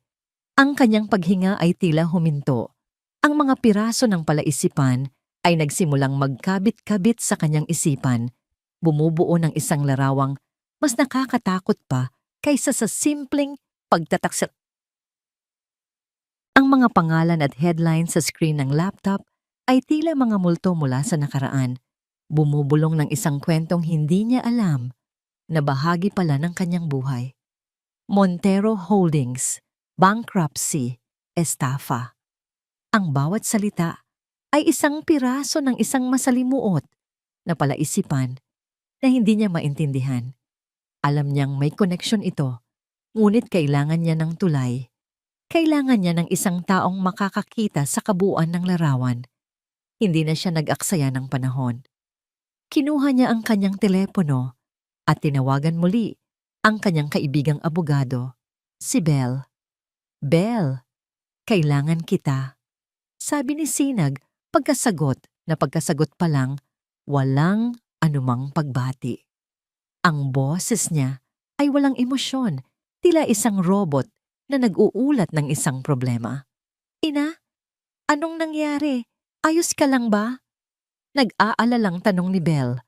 Ang kanyang paghinga ay tila huminto. Ang mga piraso ng palaisipan ay nagsimulang magkabit-kabit sa kanyang isipan, bumubuo ng isang larawang mas nakakatakot pa kaysa sa simpleng pagtataksil. Ang mga pangalan at headline sa screen ng laptop ay tila mga multo mula sa nakaraan, bumubulong ng isang kwentong hindi niya alam na bahagi pala ng kanyang buhay. Montero Holdings, bankruptcy, estafa. Ang bawat salita ay isang piraso ng isang masalimuot na palaisipan na hindi niya maintindihan. Alam niyang may koneksyon ito, ngunit kailangan niya ng tulay. Kailangan niya ng isang taong makakakita sa kabuuan ng larawan. Hindi na siya nag-aksaya ng panahon. Kinuha niya ang kanyang telepono at tinawagan muli ang kanyang kaibigang abogado, si Belle. "Belle, kailangan kita." Sabi ni Sinag, pagkasagot pa lang, walang anumang pagbati. Ang boses niya ay walang emosyon, tila isang robot na nag-uulat ng isang problema. "Ina, anong nangyari? Ayos ka lang ba?" Nag-aalalang tanong ni Belle.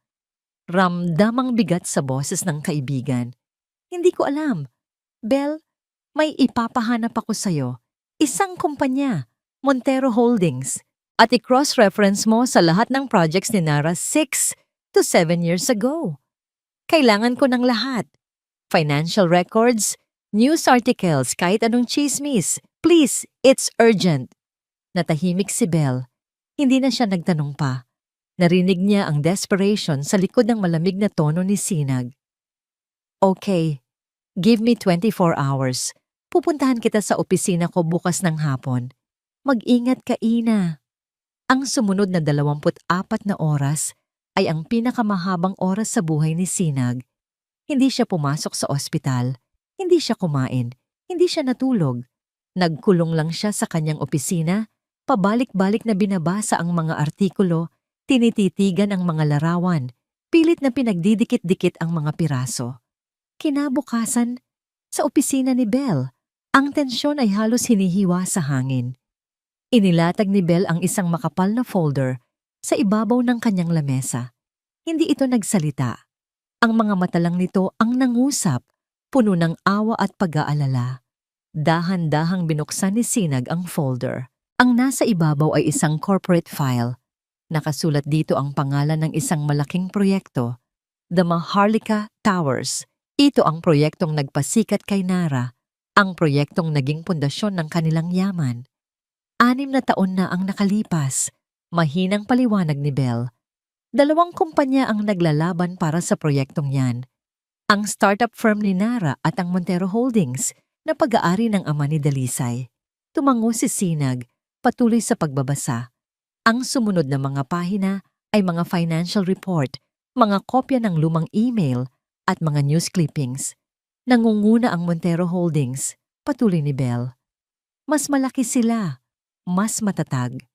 Ramdam ang bigat sa boses ng kaibigan. "Hindi ko alam. Belle, may ipapahanap ako sa'yo. Isang kumpanya, Montero Holdings, at i-cross-reference mo sa lahat ng projects ni Nara 6 to 7 years ago. Kailangan ko ng lahat. Financial records, news articles, kahit anong chismis. Please, it's urgent. Natahimik si Belle. Hindi na siya nagtanong pa. Narinig niya ang desperation sa likod ng malamig na tono ni Sinag. Okay, give me 24 hours. Pupuntahan kita sa opisina ko bukas ng hapon. Mag-ingat ka, Ina. Ang sumunod na 24 na oras ay ang pinakamahabang oras sa buhay ni Sinag. Hindi siya pumasok sa ospital, hindi siya kumain, hindi siya natulog. Nagkulong lang siya sa kanyang opisina, pabalik-balik na binabasa ang mga artikulo, tinititigan ang mga larawan, pilit na pinagdidikit-dikit ang mga piraso. Kinabukasan, sa opisina ni Belle, ang tensyon ay halos hinihiwa sa hangin. Inilatag ni Belle ang isang makapal na folder sa ibabaw ng kanyang lamesa. Hindi ito nagsalita. Ang mga mata lang nito ang nangusap, puno ng awa at pag-aalala. Dahan-dahang binuksan ni Sinag ang folder. Ang nasa ibabaw ay isang corporate file. Nakasulat dito ang pangalan ng isang malaking proyekto, The Maharlika Towers. Ito ang proyektong nagpasikat kay Nara, ang proyektong naging pundasyon ng kanilang yaman. 6 na taon na ang nakalipas, mahinang paliwanag ni Belle. 2 kumpanya ang naglalaban para sa proyektong yan. Ang startup firm ni Nara at ang Montero Holdings na pag-aari ng ama ni Dalisay. Tumango si Sinag, patuloy sa pagbabasa. Ang sumunod na mga pahina ay mga financial report, mga kopya ng lumang email at mga news clippings. Nangunguna ang Montero Holdings, patuloy ni Belle. Mas malaki sila, mas matatag.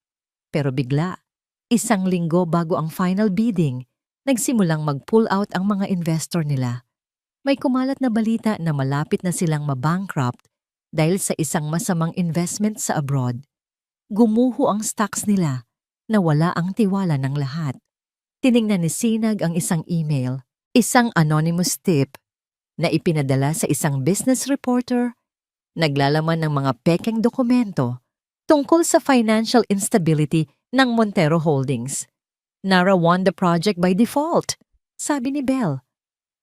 Pero bigla, 1 linggo bago ang final bidding, nagsimulang mag-pull out ang mga investor nila. May kumalat na balita na malapit na silang mabankrupt dahil sa isang masamang investment sa abroad. Gumuho ang stocks nila, nawala ang tiwala ng lahat. Tiningnan ni Sinag ang isang email, isang anonymous tip na ipinadala sa isang business reporter, naglalaman ng mga pekeng dokumento tungkol sa financial instability ng Montero Holdings. Nara won the project by default, sabi ni Belle.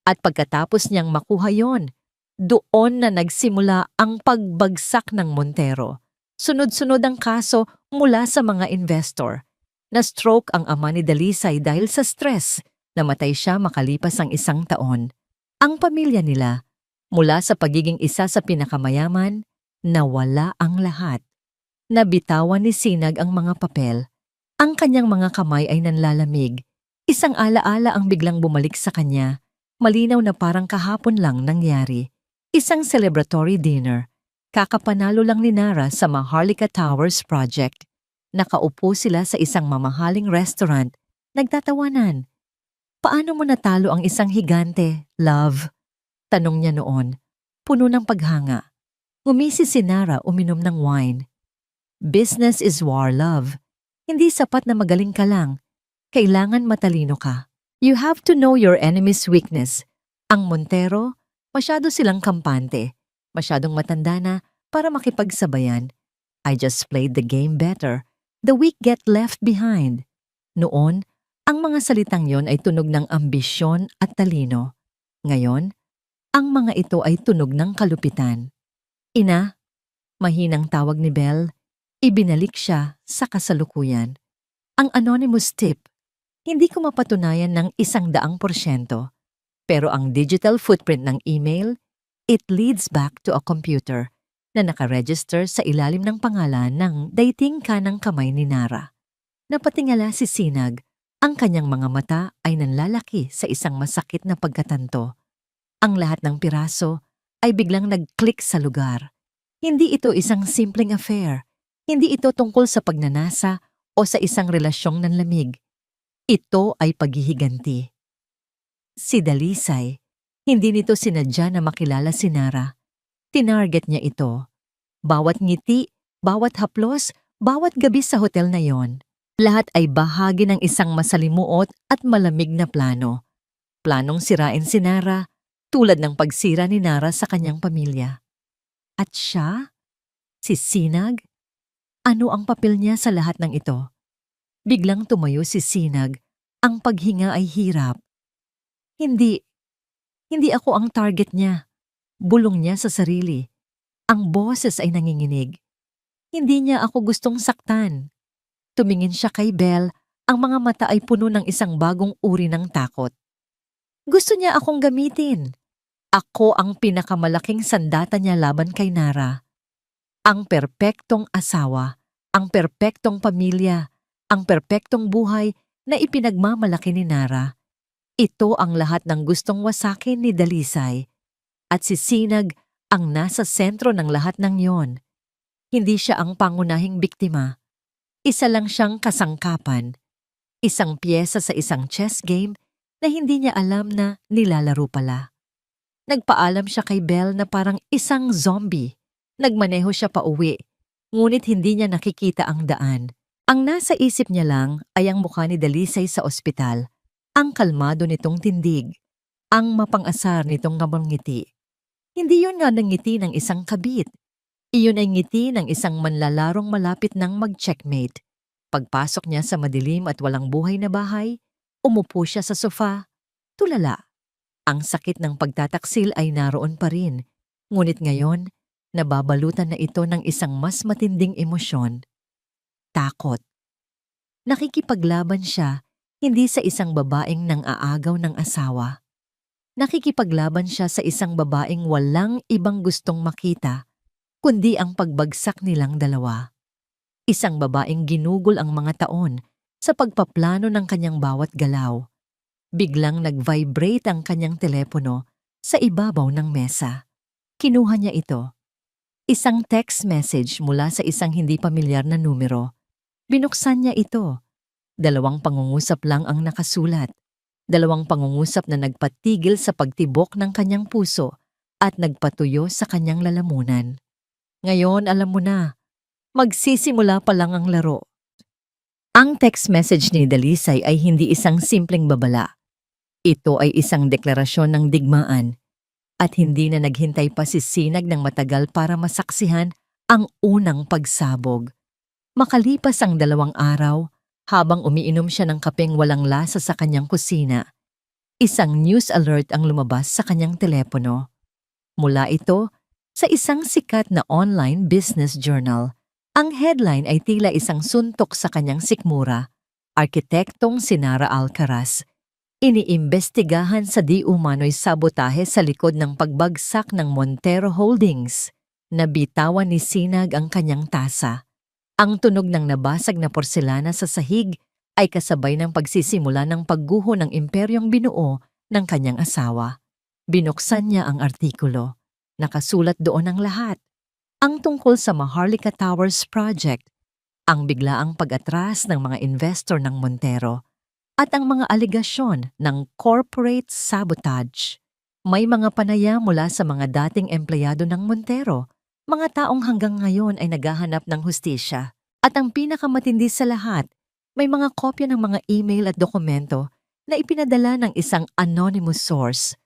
At pagkatapos niyang makuha yon, doon na nagsimula ang pagbagsak ng Montero. Sunod-sunod ang kaso mula sa mga investor. Na-stroke ang ama ni Dalisay dahil sa stress. Namatay siya makalipas ang 1 taon. Ang pamilya nila, mula sa pagiging isa sa pinakamayaman, nawala ang lahat. Nabitawan ni Sinag ang mga papel. Ang kanyang mga kamay ay nanlalamig. Isang alaala ang biglang bumalik sa kanya. Malinaw na parang kahapon lang nangyari. Isang celebratory dinner. Kakapanalo lang ni Nara sa Maharlika Towers project. Nakaupo sila sa isang mamahaling restaurant. Nagtatawanan. Paano mo natalo ang isang higante, love? Tanong niya noon, puno ng paghanga. Ngumisi si Nara, uminom ng wine. Business is war, love. Hindi sapat na magaling ka lang. Kailangan matalino ka. You have to know your enemy's weakness. Ang Montero, masyado silang kampante. Masyadong matanda na para makipagsabayan. I just played the game better. The weak get left behind. Noon, ang mga salitang yon ay tunog ng ambisyon at talino. Ngayon, ang mga ito ay tunog ng kalupitan. Ina, mahinang tawag ni Belle, ibinalik siya sa kasalukuyan. Ang anonymous tip, hindi ko mapatunayan ng 100%. Pero ang digital footprint ng email, it leads back to a computer na nakaregister sa ilalim ng pangalan ng dating kanang kamay ni Nara. Napatingala si Sinag, ang kanyang mga mata ay nanlalaki sa isang masakit na pagkatanto. Ang lahat ng piraso ay biglang nag-click sa lugar. Hindi ito isang simpleng affair. Hindi ito tungkol sa pagnanasa o sa isang relasyong nanlamig. Ito ay paghihiganti. Si Dalisay, hindi nito sinadya na makilala si Nara. Tinarget niya ito. Bawat ngiti, bawat haplos, bawat gabi sa hotel na yon. Lahat ay bahagi ng isang masalimuot at malamig na plano. Planong sirain si Nara, tulad ng pagsira ni Nara sa kanyang pamilya. At siya? Si Sinag? Ano ang papel niya sa lahat ng ito? Biglang tumayo si Sinag, ang paghinga ay hirap. Hindi, Hindi ako ang target niya. Bulong niya sa sarili. Ang boses ay nanginginig. Hindi niya ako gustong saktan. Tumingin siya kay Belle, ang mga mata ay puno ng isang bagong uri ng takot. Gusto niya akong gamitin. Ako ang pinakamalaking sandata niya laban kay Nara. Ang perpektong asawa, ang perpektong pamilya, ang perpektong buhay na ipinagmamalaki ni Nara. Ito ang lahat ng gustong wasakin ni Dalisay. At si Sinag ang nasa sentro ng lahat ng yon. Hindi siya ang pangunahing biktima. Isa lang siyang kasangkapan. Isang piyesa sa isang chess game na hindi niya alam na nilalaro pala. Nagpaalam siya kay Belle na parang isang zombie. Nagmaneho siya pauwi, ngunit hindi niya nakikita ang daan. Ang nasa isip niya lang ay ang mukha ni Dalisay sa ospital, ang kalmado nitong tindig, ang mapang-asar nitong ngiti. Hindi yun nga ng ngiti ng isang kabit. Iyon ay ngiti ng isang manlalarong malapit ng mag-checkmate. Pagpasok niya sa madilim at walang buhay na bahay, umupo siya sa sofa, tulala. Ang sakit ng pagtataksil ay naroon pa rin, ngunit ngayon, nababalutan na ito ng isang mas matinding emosyon. Takot. Nakikipaglaban siya, hindi sa isang babaeng nang-aagaw ng asawa. Nakikipaglaban siya sa isang babaeng walang ibang gustong makita, kundi ang pagbagsak nilang dalawa. Isang babaeng ginugol ang mga taon sa pagpaplano ng kanyang bawat galaw. Biglang nag-vibrate ang kanyang telepono sa ibabaw ng mesa. Kinuha niya ito. Isang text message mula sa isang hindi pamilyar na numero. Binuksan niya ito. 2 pangungusap lang ang nakasulat. 2 pangungusap na nagpatigil sa pagtibok ng kanyang puso at nagpatuyo sa kanyang lalamunan. Ngayon alam mo na, magsisimula pa lang ang laro. Ang text message ni Dalisay ay hindi isang simpleng babala. Ito ay isang deklarasyon ng digmaan at hindi na naghintay pa si Sinag ng matagal para masaksihan ang unang pagsabog. Makalipas ang 2 araw, habang umiinom siya ng kapeng walang lasa sa kanyang kusina, isang news alert ang lumabas sa kanyang telepono. Mula ito sa isang sikat na online business journal. Ang headline ay tila isang suntok sa kanyang sikmura. Arkitektong si Nara Alcaraz. Iniimbestigahan sa di umano'y sabotahe sa likod ng pagbagsak ng Montero Holdings. Nabitawan ni Sinag ang kanyang tasa. Ang tunog ng nabasag na porselana sa sahig ay kasabay ng pagsisimula ng pagguho ng imperyong binuo ng kanyang asawa. Binuksan niya ang artikulo. Nakasulat doon ang lahat. Ang tungkol sa Maharlika Towers Project, ang biglaang pag-atras ng mga investor ng Montero, at ang mga aligasyon ng corporate sabotage. May mga panaya mula sa mga dating empleyado ng Montero, mga taong hanggang ngayon ay naghahanap ng hustisya. At ang pinakamatindi sa lahat, may mga kopya ng mga email at dokumento na ipinadala ng isang anonymous source.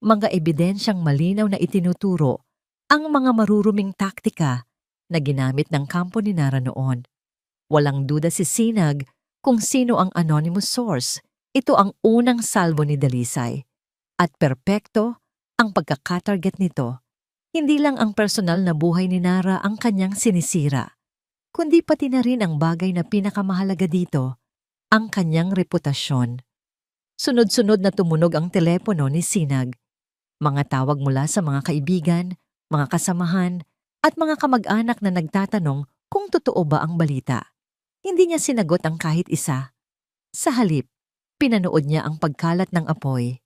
Mga ebidensyang malinaw na itinuturo ang mga maruruming taktika na ginamit ng kampo ni Nara noon. Walang duda si Sinag kung sino ang anonymous source. Ito ang unang salbo ni Dalisay. At perpekto ang pagkakatarget nito. Hindi lang ang personal na buhay ni Nara ang kanyang sinisira, kundi pati na rin ang bagay na pinakamahalaga dito, ang kanyang reputasyon. Sunod-sunod na tumunog ang telepono ni Sinag. Mga tawag mula sa mga kaibigan, mga kasamahan, at mga kamag-anak na nagtatanong kung totoo ba ang balita. Hindi niya sinagot ang kahit isa. Sa halip, pinanood niya ang pagkalat ng apoy.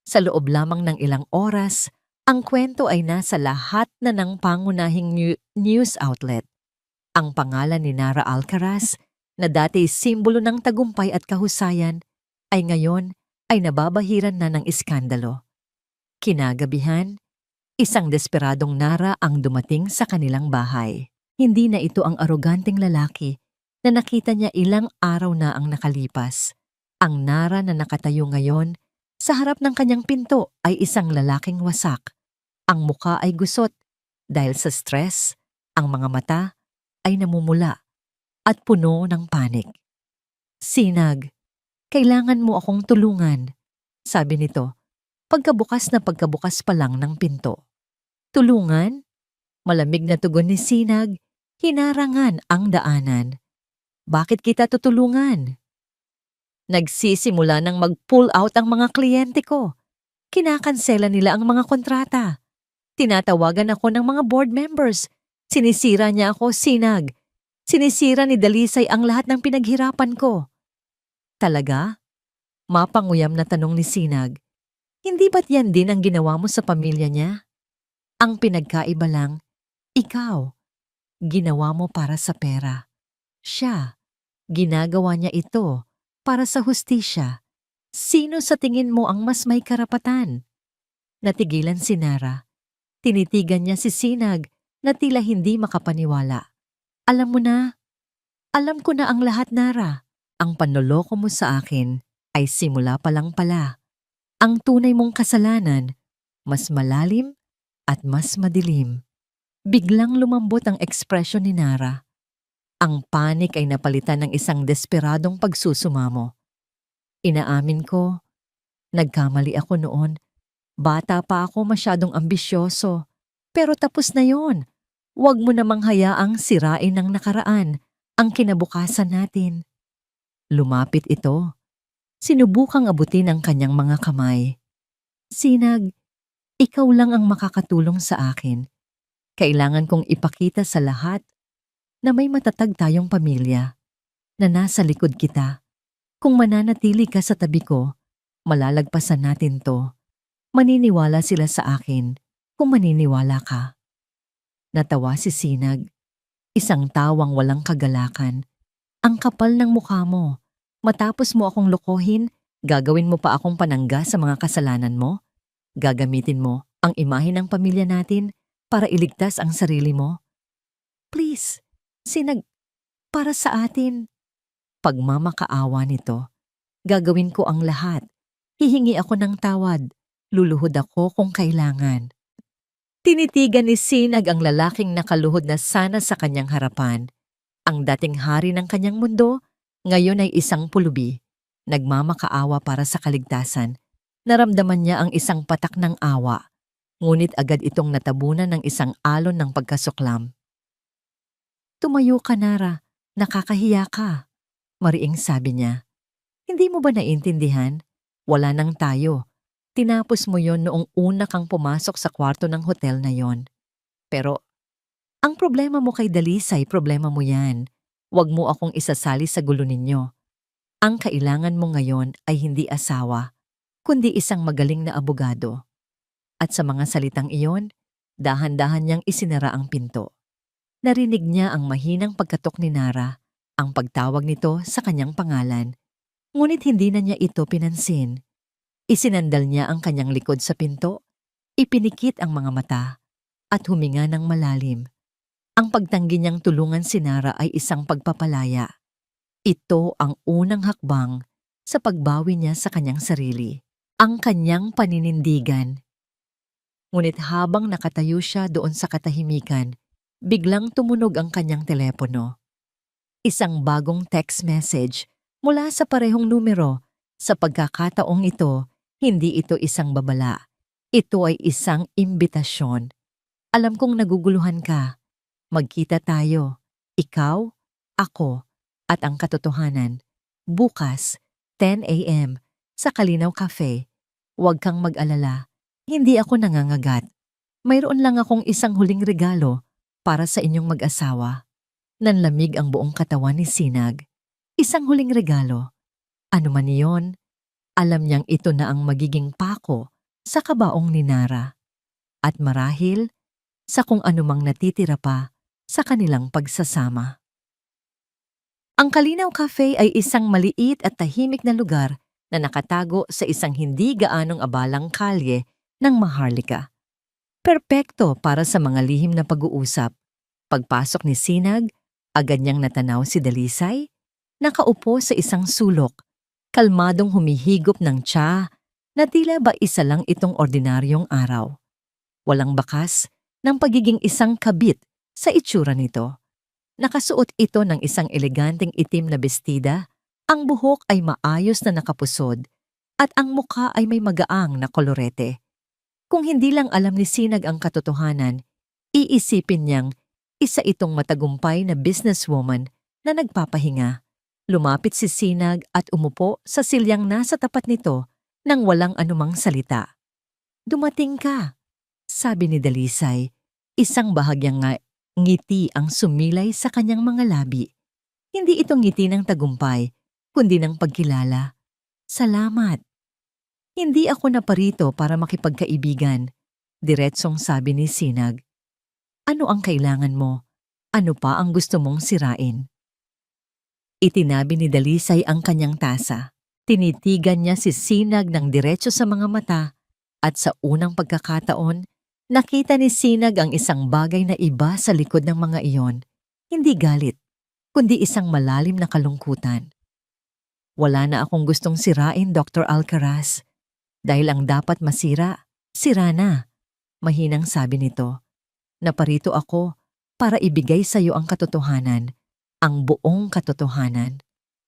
Sa loob lamang ng ilang oras, ang kwento ay nasa lahat na ng pangunahing news outlet. Ang pangalan ni Nara Alcaraz, na dati simbolo ng tagumpay at kahusayan, ay ngayon ay nababahiran na ng iskandalo. Kinagabihan, isang desperadong Nara ang dumating sa kanilang bahay. Hindi na ito ang aroganteng lalaki na nakita niya ilang araw na ang nakalipas. Ang Nara na nakatayo ngayon sa harap ng kanyang pinto ay isang lalaking wasak. Ang muka ay gusot dahil sa stress, ang mga mata ay namumula at puno ng panik. Sinag, kailangan mo akong tulungan, sabi nito. pagkabukas pa lang ng pinto. Tulungan? Malamig na tugon ni Sinag, hinarangan ang daanan. Bakit kita tutulungan? Nagsisimula ng mag-pull out ang mga kliyente ko. Kinakansela nila ang mga kontrata. Tinatawagan ako ng mga board members. Sinisira niya ako, Sinag. Sinisira ni Dalisay ang lahat ng pinaghirapan ko. Talaga? Mapanguyam na tanong ni Sinag. Hindi ba't yan din ang ginawa mo sa pamilya niya? Ang pinagkaiba lang, ikaw, ginawa mo para sa pera. Siya, ginagawa niya ito para sa hustisya. Sino sa tingin mo ang mas may karapatan? Natigilan si Nara. Tinitigan niya si Sinag na tila hindi makapaniwala. Alam mo na, alam ko na ang lahat, Nara. Ang panloloko mo sa akin ay simula pa lang pala. Ang tunay mong kasalanan, mas malalim at mas madilim. Biglang lumambot ang ekspresyon ni Nara. Ang panik ay napalitan ng isang desperadong pagsusumamo. Inaamin ko, nagkamali ako noon. Bata pa ako, masyadong ambisyoso. Pero tapos na yon. Huwag mo namang hayaang sirain ng nakaraan ang kinabukasan natin. Lumapit ito. Sinubukang abutin ang kanyang mga kamay. Sinag, ikaw lang ang makakatulong sa akin. Kailangan kong ipakita sa lahat na may matatag tayong pamilya, na nasa likod kita. Kung mananatili ka sa tabi ko, malalagpasan natin to. Maniniwala sila sa akin kung maniniwala ka. Natawa si Sinag. Isang tawang walang kagalakan. Ang kapal ng mukha mo. Matapos mo akong lokohin, gagawin mo pa akong panangga sa mga kasalanan mo? Gagamitin mo ang imahe ng pamilya natin para iligtas ang sarili mo? Please, Sinag, para sa atin. Pagmamakaawa nito, gagawin ko ang lahat. Hihingi ako ng tawad. Luluhod ako kung kailangan. Tinitigan ni Sinag ang lalaking nakaluhod na sana sa kanyang harapan. Ang dating hari ng kanyang mundo, ngayon ay isang pulubi. Nagmamakaawa para sa kaligtasan. Naramdaman niya ang isang patak ng awa. Ngunit agad itong natabunan ng isang alon ng pagkasuklam. Tumayo ka, Nara. Nakakahiya ka. Mariing sabi niya. Hindi mo ba naiintindihan? Wala nang tayo. Tinapos mo yon noong una kang pumasok sa kwarto ng hotel na yon. Pero, ang problema mo kay Dalisay, problema mo yan. Huwag mo akong isasali sa gulo ninyo. Ang kailangan mo ngayon ay hindi asawa, kundi isang magaling na abogado. At sa mga salitang iyon, dahan-dahan niyang isinara ang pinto. Narinig niya ang mahinang pagkatok ni Nara, ang pagtawag nito sa kanyang pangalan. Ngunit hindi na niya ito pinansin. Isinandal niya ang kanyang likod sa pinto, ipinikit ang mga mata, at huminga ng malalim. Ang pagtanggi niyang tulungan si Nara ay isang pagpapalaya. Ito ang unang hakbang sa pagbawi niya sa kanyang sarili, ang kanyang paninindigan. Ngunit habang nakatayo siya doon sa katahimikan, biglang tumunog ang kanyang telepono. Isang bagong text message mula sa parehong numero. Sa pagkakataong ito, hindi ito isang babala. Ito ay isang imbitasyon. Alam kong naguguluhan ka. Magkita tayo. Ikaw, ako, at ang katotohanan. Bukas, 10 a.m. sa Kalinaw Cafe. Huwag kang mag-alala. Hindi ako nangangagat. Mayroon lang akong isang huling regalo para sa inyong mag-asawa. Nanlamig ang buong katawan ni Sinag. Isang huling regalo. Ano man iyon, alam niyang ito na ang magiging pako sa kabaong ni Nara. At marahil, sa kung anumang natitira pa sa kanilang pagsasama. Ang Kalinaw Cafe ay isang maliit at tahimik na lugar na nakatago sa isang hindi gaanong abalang kalye ng Maharlika. Perpekto para sa mga lihim na pag-uusap. Pagpasok ni Sinag, agad niyang natanaw si Dalisay, nakaupo sa isang sulok, kalmadong humihigop ng tsa na tila ba isa lang itong ordinaryong araw. Walang bakas ng pagiging isang kabit sa itsura nito. Nakasuot ito ng isang eleganteng itim na bestida, ang buhok ay maayos na nakapusod, at ang mukha ay may magaang na kolorete. Kung hindi lang alam ni Sinag ang katotohanan, iisipin niyang isa itong matagumpay na businesswoman na nagpapahinga. Lumapit si Sinag at umupo sa silyang nasa tapat nito nang walang anumang salita. "Dumating ka," sabi ni Dalisay. Isang bahagyang ngiti ang sumilay sa kanyang mga labi. Hindi ito ngiti ng tagumpay, kundi ng pagkilala. "Salamat." "Hindi ako naparito para makipagkaibigan," diretsong sabi ni Sinag. "Ano ang kailangan mo? Ano pa ang gusto mong sirain?" Itinabi ni Dalisay ang kanyang tasa. Tinitigan niya si Sinag ng diretso sa mga mata at sa unang pagkakataon, nakita ni Sinag ang isang bagay na iba sa likod ng mga iyon. Hindi galit, kundi isang malalim na kalungkutan. "Wala na akong gustong sirain, Dr. Alcaraz. Dahil ang dapat masira, sira na," mahinang sabi nito. "Naparito ako para ibigay sa iyo ang katotohanan, ang buong katotohanan.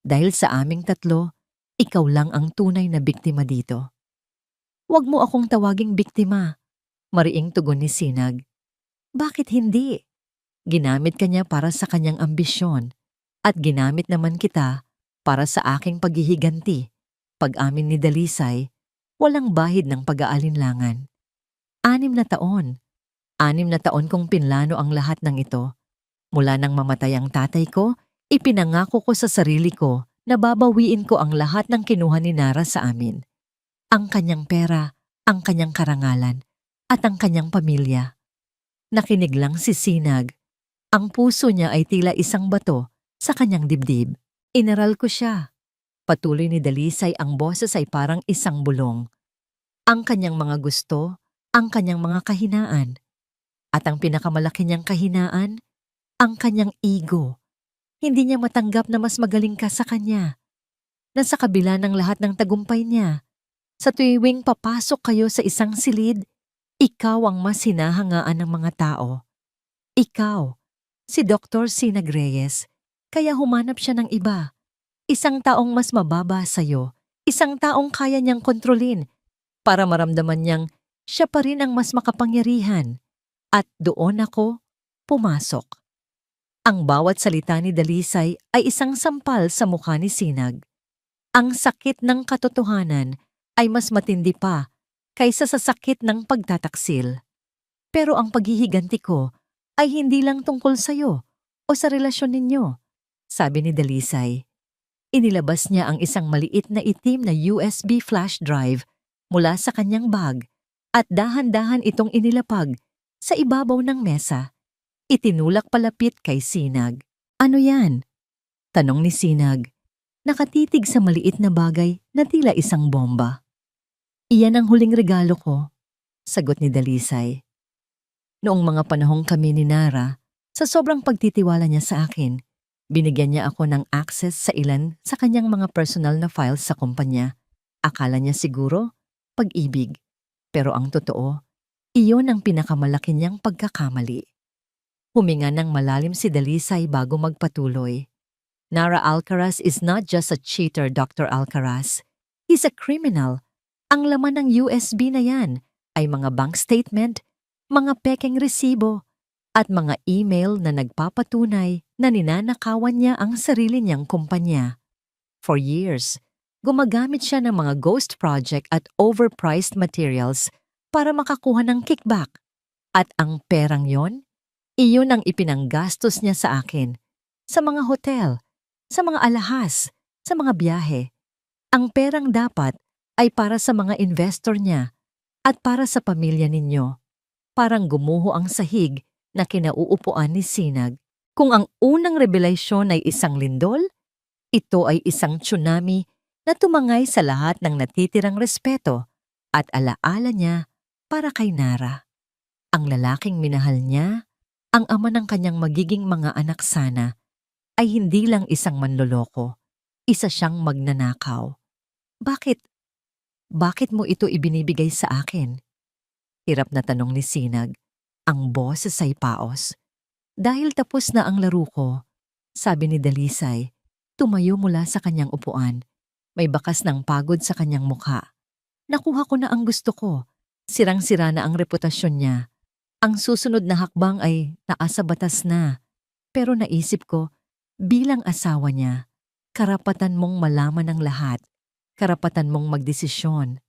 Dahil sa aming tatlo, ikaw lang ang tunay na biktima dito." "Huwag mo akong tawaging biktima," mariing tugon ni Sinag. "Bakit hindi? Ginamit ka niya para sa kanyang ambisyon at ginamit naman kita para sa aking paghihiganti." Pag-amin ni Dalisay, walang bahid ng pag-aalinlangan. 6 na taon. 6 na taon kong pinlano ang lahat ng ito. Mula nang mamatay ang tatay ko, ipinangako ko sa sarili ko na babawiin ko ang lahat ng kinuha ni Nara sa amin. Ang kanyang pera, ang kanyang karangalan, at ang kanyang pamilya. Nakinig lang si Sinag. Ang puso niya ay tila isang bato sa kanyang dibdib. "Inaral ko siya." Patuloy ni Dalisay, ang boses ay parang isang bulong. "Ang kanyang mga gusto, ang kanyang mga kahinaan. At ang pinakamalaki niyang kahinaan, ang kanyang ego. Hindi niya matanggap na mas magaling ka sa kanya. Na sa kabila ng lahat ng tagumpay niya, sa tuwing papasok kayo sa isang silid, ikaw ang mas hinahangaan ng mga tao. Ikaw, si Dr. Sinag Reyes, kaya humanap siya ng iba. Isang taong mas mababa sa'yo, isang taong kaya niyang kontrolin para maramdaman niyang siya pa rin ang mas makapangyarihan. At doon ako pumasok." Ang bawat salita ni Dalisay ay isang sampal sa mukha ni Sinag. Ang sakit ng katotohanan ay mas matindi pa kaysa sa sakit ng pagtataksil. "Pero ang paghihiganti ko ay hindi lang tungkol sa'yo o sa relasyon ninyo," sabi ni Dalisay. Inilabas niya ang isang maliit na itim na USB flash drive mula sa kanyang bag at dahan-dahan itong inilapag sa ibabaw ng mesa. Itinulak palapit kay Sinag. "Ano yan?" tanong ni Sinag. Nakatitig sa maliit na bagay na tila isang bomba. "Iyan ang huling regalo ko," sagot ni Dalisay. "Noong mga panahong kami ni Nara, sa sobrang pagtitiwala niya sa akin, binigyan niya ako ng access sa ilan sa kanyang mga personal na files sa kumpanya. Akala niya siguro, pag-ibig. Pero ang totoo, iyon ang pinakamalaki niyang pagkakamali." Huminga ng malalim si Dalisay bago magpatuloy. "Nara Alcaraz is not just a cheater, Dr. Alcaraz. He's a criminal. Ang laman ng USB na yan ay mga bank statement, mga pekeng resibo, at mga email na nagpapatunay na ninanakawan niya ang sarili niyang kumpanya. For years, gumagamit siya ng mga ghost project at overpriced materials para makakuha ng kickback. At ang perang yon, iyon ang ipinanggastos niya sa akin, sa mga hotel, sa mga alahas, sa mga biyahe. Ang perang dapat ay para sa mga investor niya at para sa pamilya ninyo." Parang gumuho ang sahig na kinauupuan ni Sinag. Kung ang unang revelasyon ay isang lindol, ito ay isang tsunami na tumangay sa lahat ng natitirang respeto at alaala niya para kay Nara. Ang lalaking minahal niya, ang ama ng kanyang magiging mga anak sana, ay hindi lang isang manloloko, isa siyang magnanakaw. Bakit? Bakit mo ito ibinibigay sa akin?" Hirap na tanong ni Sinag, ang boses ay paos. "Dahil tapos na ang laro ko," sabi ni Dalisay, tumayo mula sa kanyang upuan. May bakas ng pagod sa kanyang mukha. Nakuha ko na ang gusto ko. Sirang-sira na ang reputasyon niya. Ang susunod na hakbang ay naasa batas na. Pero naisip ko, bilang asawa niya, karapatan mong malaman ang lahat. Karapatan mong magdesisyon.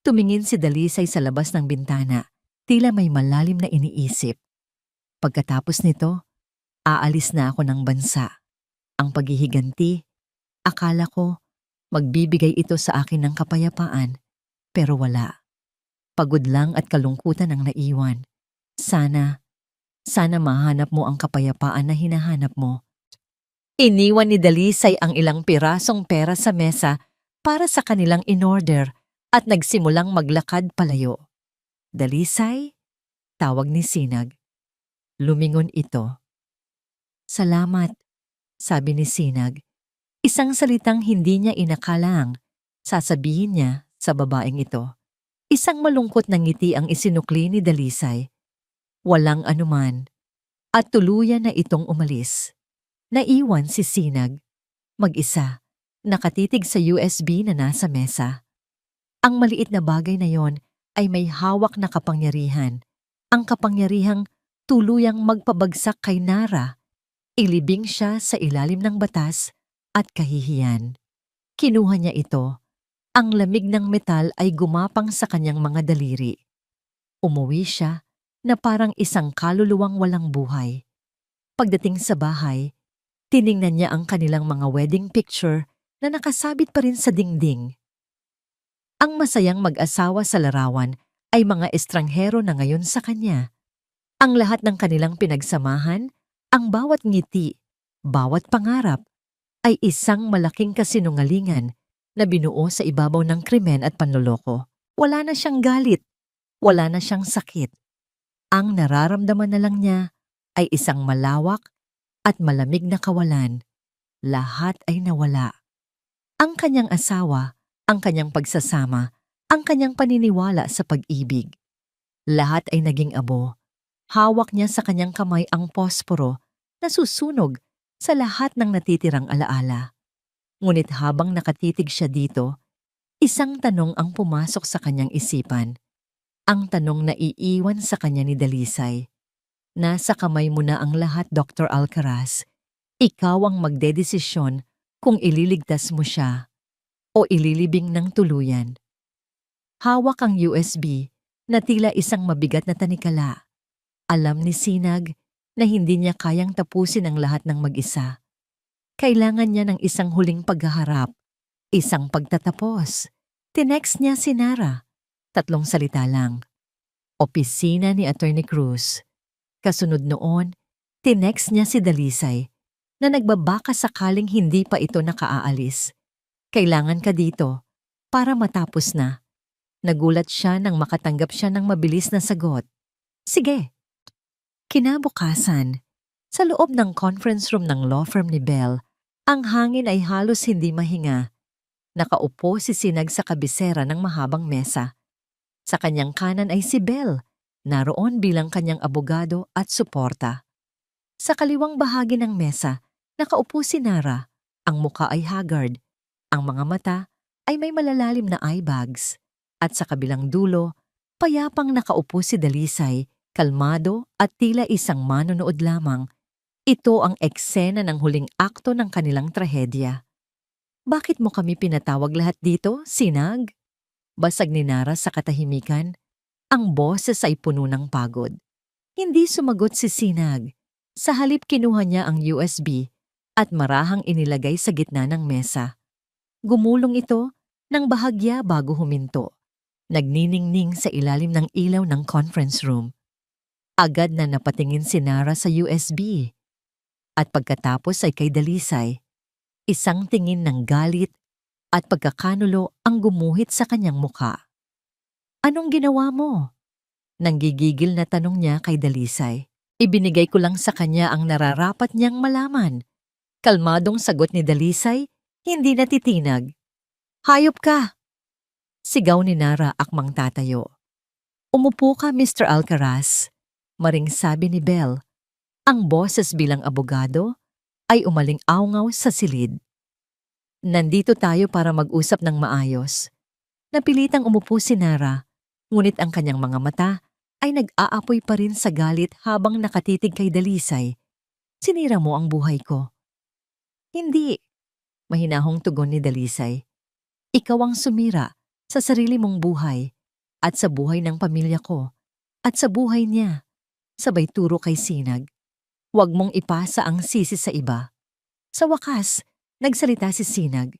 Tumingin si Dalisay sa labas ng bintana, tila may malalim na iniisip. Pagkatapos nito, aalis na ako ng bansa. Ang paghihiganti, akala ko magbibigay ito sa akin ng kapayapaan, pero wala. Pagod lang at kalungkutan ang naiwan. Sana mahanap mo ang kapayapaan na hinahanap mo. Iniwan ni Dalisay ang ilang pirasong pera sa mesa para sa kanilang in-order at nagsimulang maglakad palayo. Dalisay? Tawag ni Sinag. Lumingon ito. Salamat, sabi ni Sinag. Isang salitang hindi niya inakalang sasabihin niya sa babaeng ito. Isang malungkot na ngiti ang isinukli ni Dalisay. Walang anuman, at tuluyan na itong umalis. Naiwan si Sinag, mag-isa, nakatitig sa USB na nasa mesa. Ang maliit na bagay na yon ay may hawak na kapangyarihan. Ang kapangyarihang tuluyang magpabagsak kay Nara. Ilibing siya sa ilalim ng batas at kahihiyan. Kinuha niya ito. Ang lamig ng metal ay gumapang sa kanyang mga daliri. Umuwi siya na parang isang kaluluwang walang buhay. Pagdating sa bahay, tiningnan niya ang kanilang mga wedding picture na nakasabit pa rin sa dingding. Ang masayang mag-asawa sa larawan ay mga estranghero na ngayon sa kanya. Ang lahat ng kanilang pinagsamahan, ang bawat ngiti, bawat pangarap, ay isang malaking kasinungalingan na binuo sa ibabaw ng krimen at panloloko. Wala na siyang galit, wala na siyang sakit. Ang nararamdaman na lang niya ay isang malawak at malamig na kawalan. Lahat ay nawala. Ang kanyang asawa, ang kanyang pagsasama, ang kanyang paniniwala sa pag-ibig. Lahat ay naging abo. Hawak niya sa kanyang kamay ang posporo na susunog sa lahat ng natitirang alaala. Ngunit habang nakatitig siya dito, isang tanong ang pumasok sa kanyang isipan. Ang tanong na iiwan sa kanya ni Dalisay. Nasa kamay mo na ang lahat, Dr. Alcaraz. Ikaw ang magdedesisyon kung ililigtas mo siya o ililibing ng tuluyan. Hawak ang USB na tila isang mabigat na tanikala. Alam ni Sinag na hindi niya kayang tapusin ang lahat ng mag-isa. Kailangan niya ng isang huling paghaharap, isang pagtatapos. Tinext niya si Nara. 3 salita lang. Opisina ni Attorney Cruz. Kasunod noon, tinext niya si Dalisay na nagbabaka sakaling hindi pa ito nakaalis. Kailangan ka dito para matapos na. Nagulat siya nang makatanggap siya ng mabilis na sagot. Sige. Kinabukasan, sa loob ng conference room ng law firm ni Bell, ang hangin ay halos hindi mahinga. Nakaupo si Sinag sa kabisera ng mahabang mesa. Sa kanyang kanan ay si Bell, naroon bilang kanyang abogado at suporta. Sa kaliwang bahagi ng mesa, nakaupo si Nara. Ang muka ay haggard. Ang mga mata ay may malalalim na eye bags. At sa kabilang dulo, payapang nakaupo si Dalisay, kalmado at tila isang manonood lamang. Ito ang eksena ng huling akto ng kanilang trahedya. Bakit mo kami pinatawag lahat dito, Sinag? Basag ni Nara sa katahimikan. Ang boses ay puno ng pagod. Hindi sumagot si Sinag. Sa halip kinuha niya ang USB at marahang inilagay sa gitna ng mesa. Gumulong ito ng bahagya bago huminto. Nagniningning sa ilalim ng ilaw ng conference room. Agad na napatingin si Nara sa USB. At pagkatapos ay kay Dalisay. Isang tingin ng galit at pagkakanulo ang gumuhit sa kanyang muka. Anong ginawa mo? Nanggigigil na tanong niya kay Dalisay. Ibinigay ko lang sa kanya ang nararapat niyang malaman. Kalmadong sagot ni Dalisay, hindi natitinag. Hayop ka! Sigaw ni Nara akmang tatayo. Umupo ka, Mr. Alcaraz. Maring sabi ni Bell. Ang boses bilang abogado ay umaling-awngaw sa silid. Nandito tayo para mag-usap ng maayos. Napilitang umupo si Nara, ngunit ang kanyang mga mata ay nag-aapoy pa rin sa galit habang nakatitig kay Dalisay. Sinira mo ang buhay ko. Hindi, mahinahong tugon ni Dalisay. Ikaw ang sumira sa sarili mong buhay at sa buhay ng pamilya ko at sa buhay niya. Sabay turo kay Sinag. Huwag mong ipasa ang sisi sa iba. Sa wakas, nagsalita si Sinag.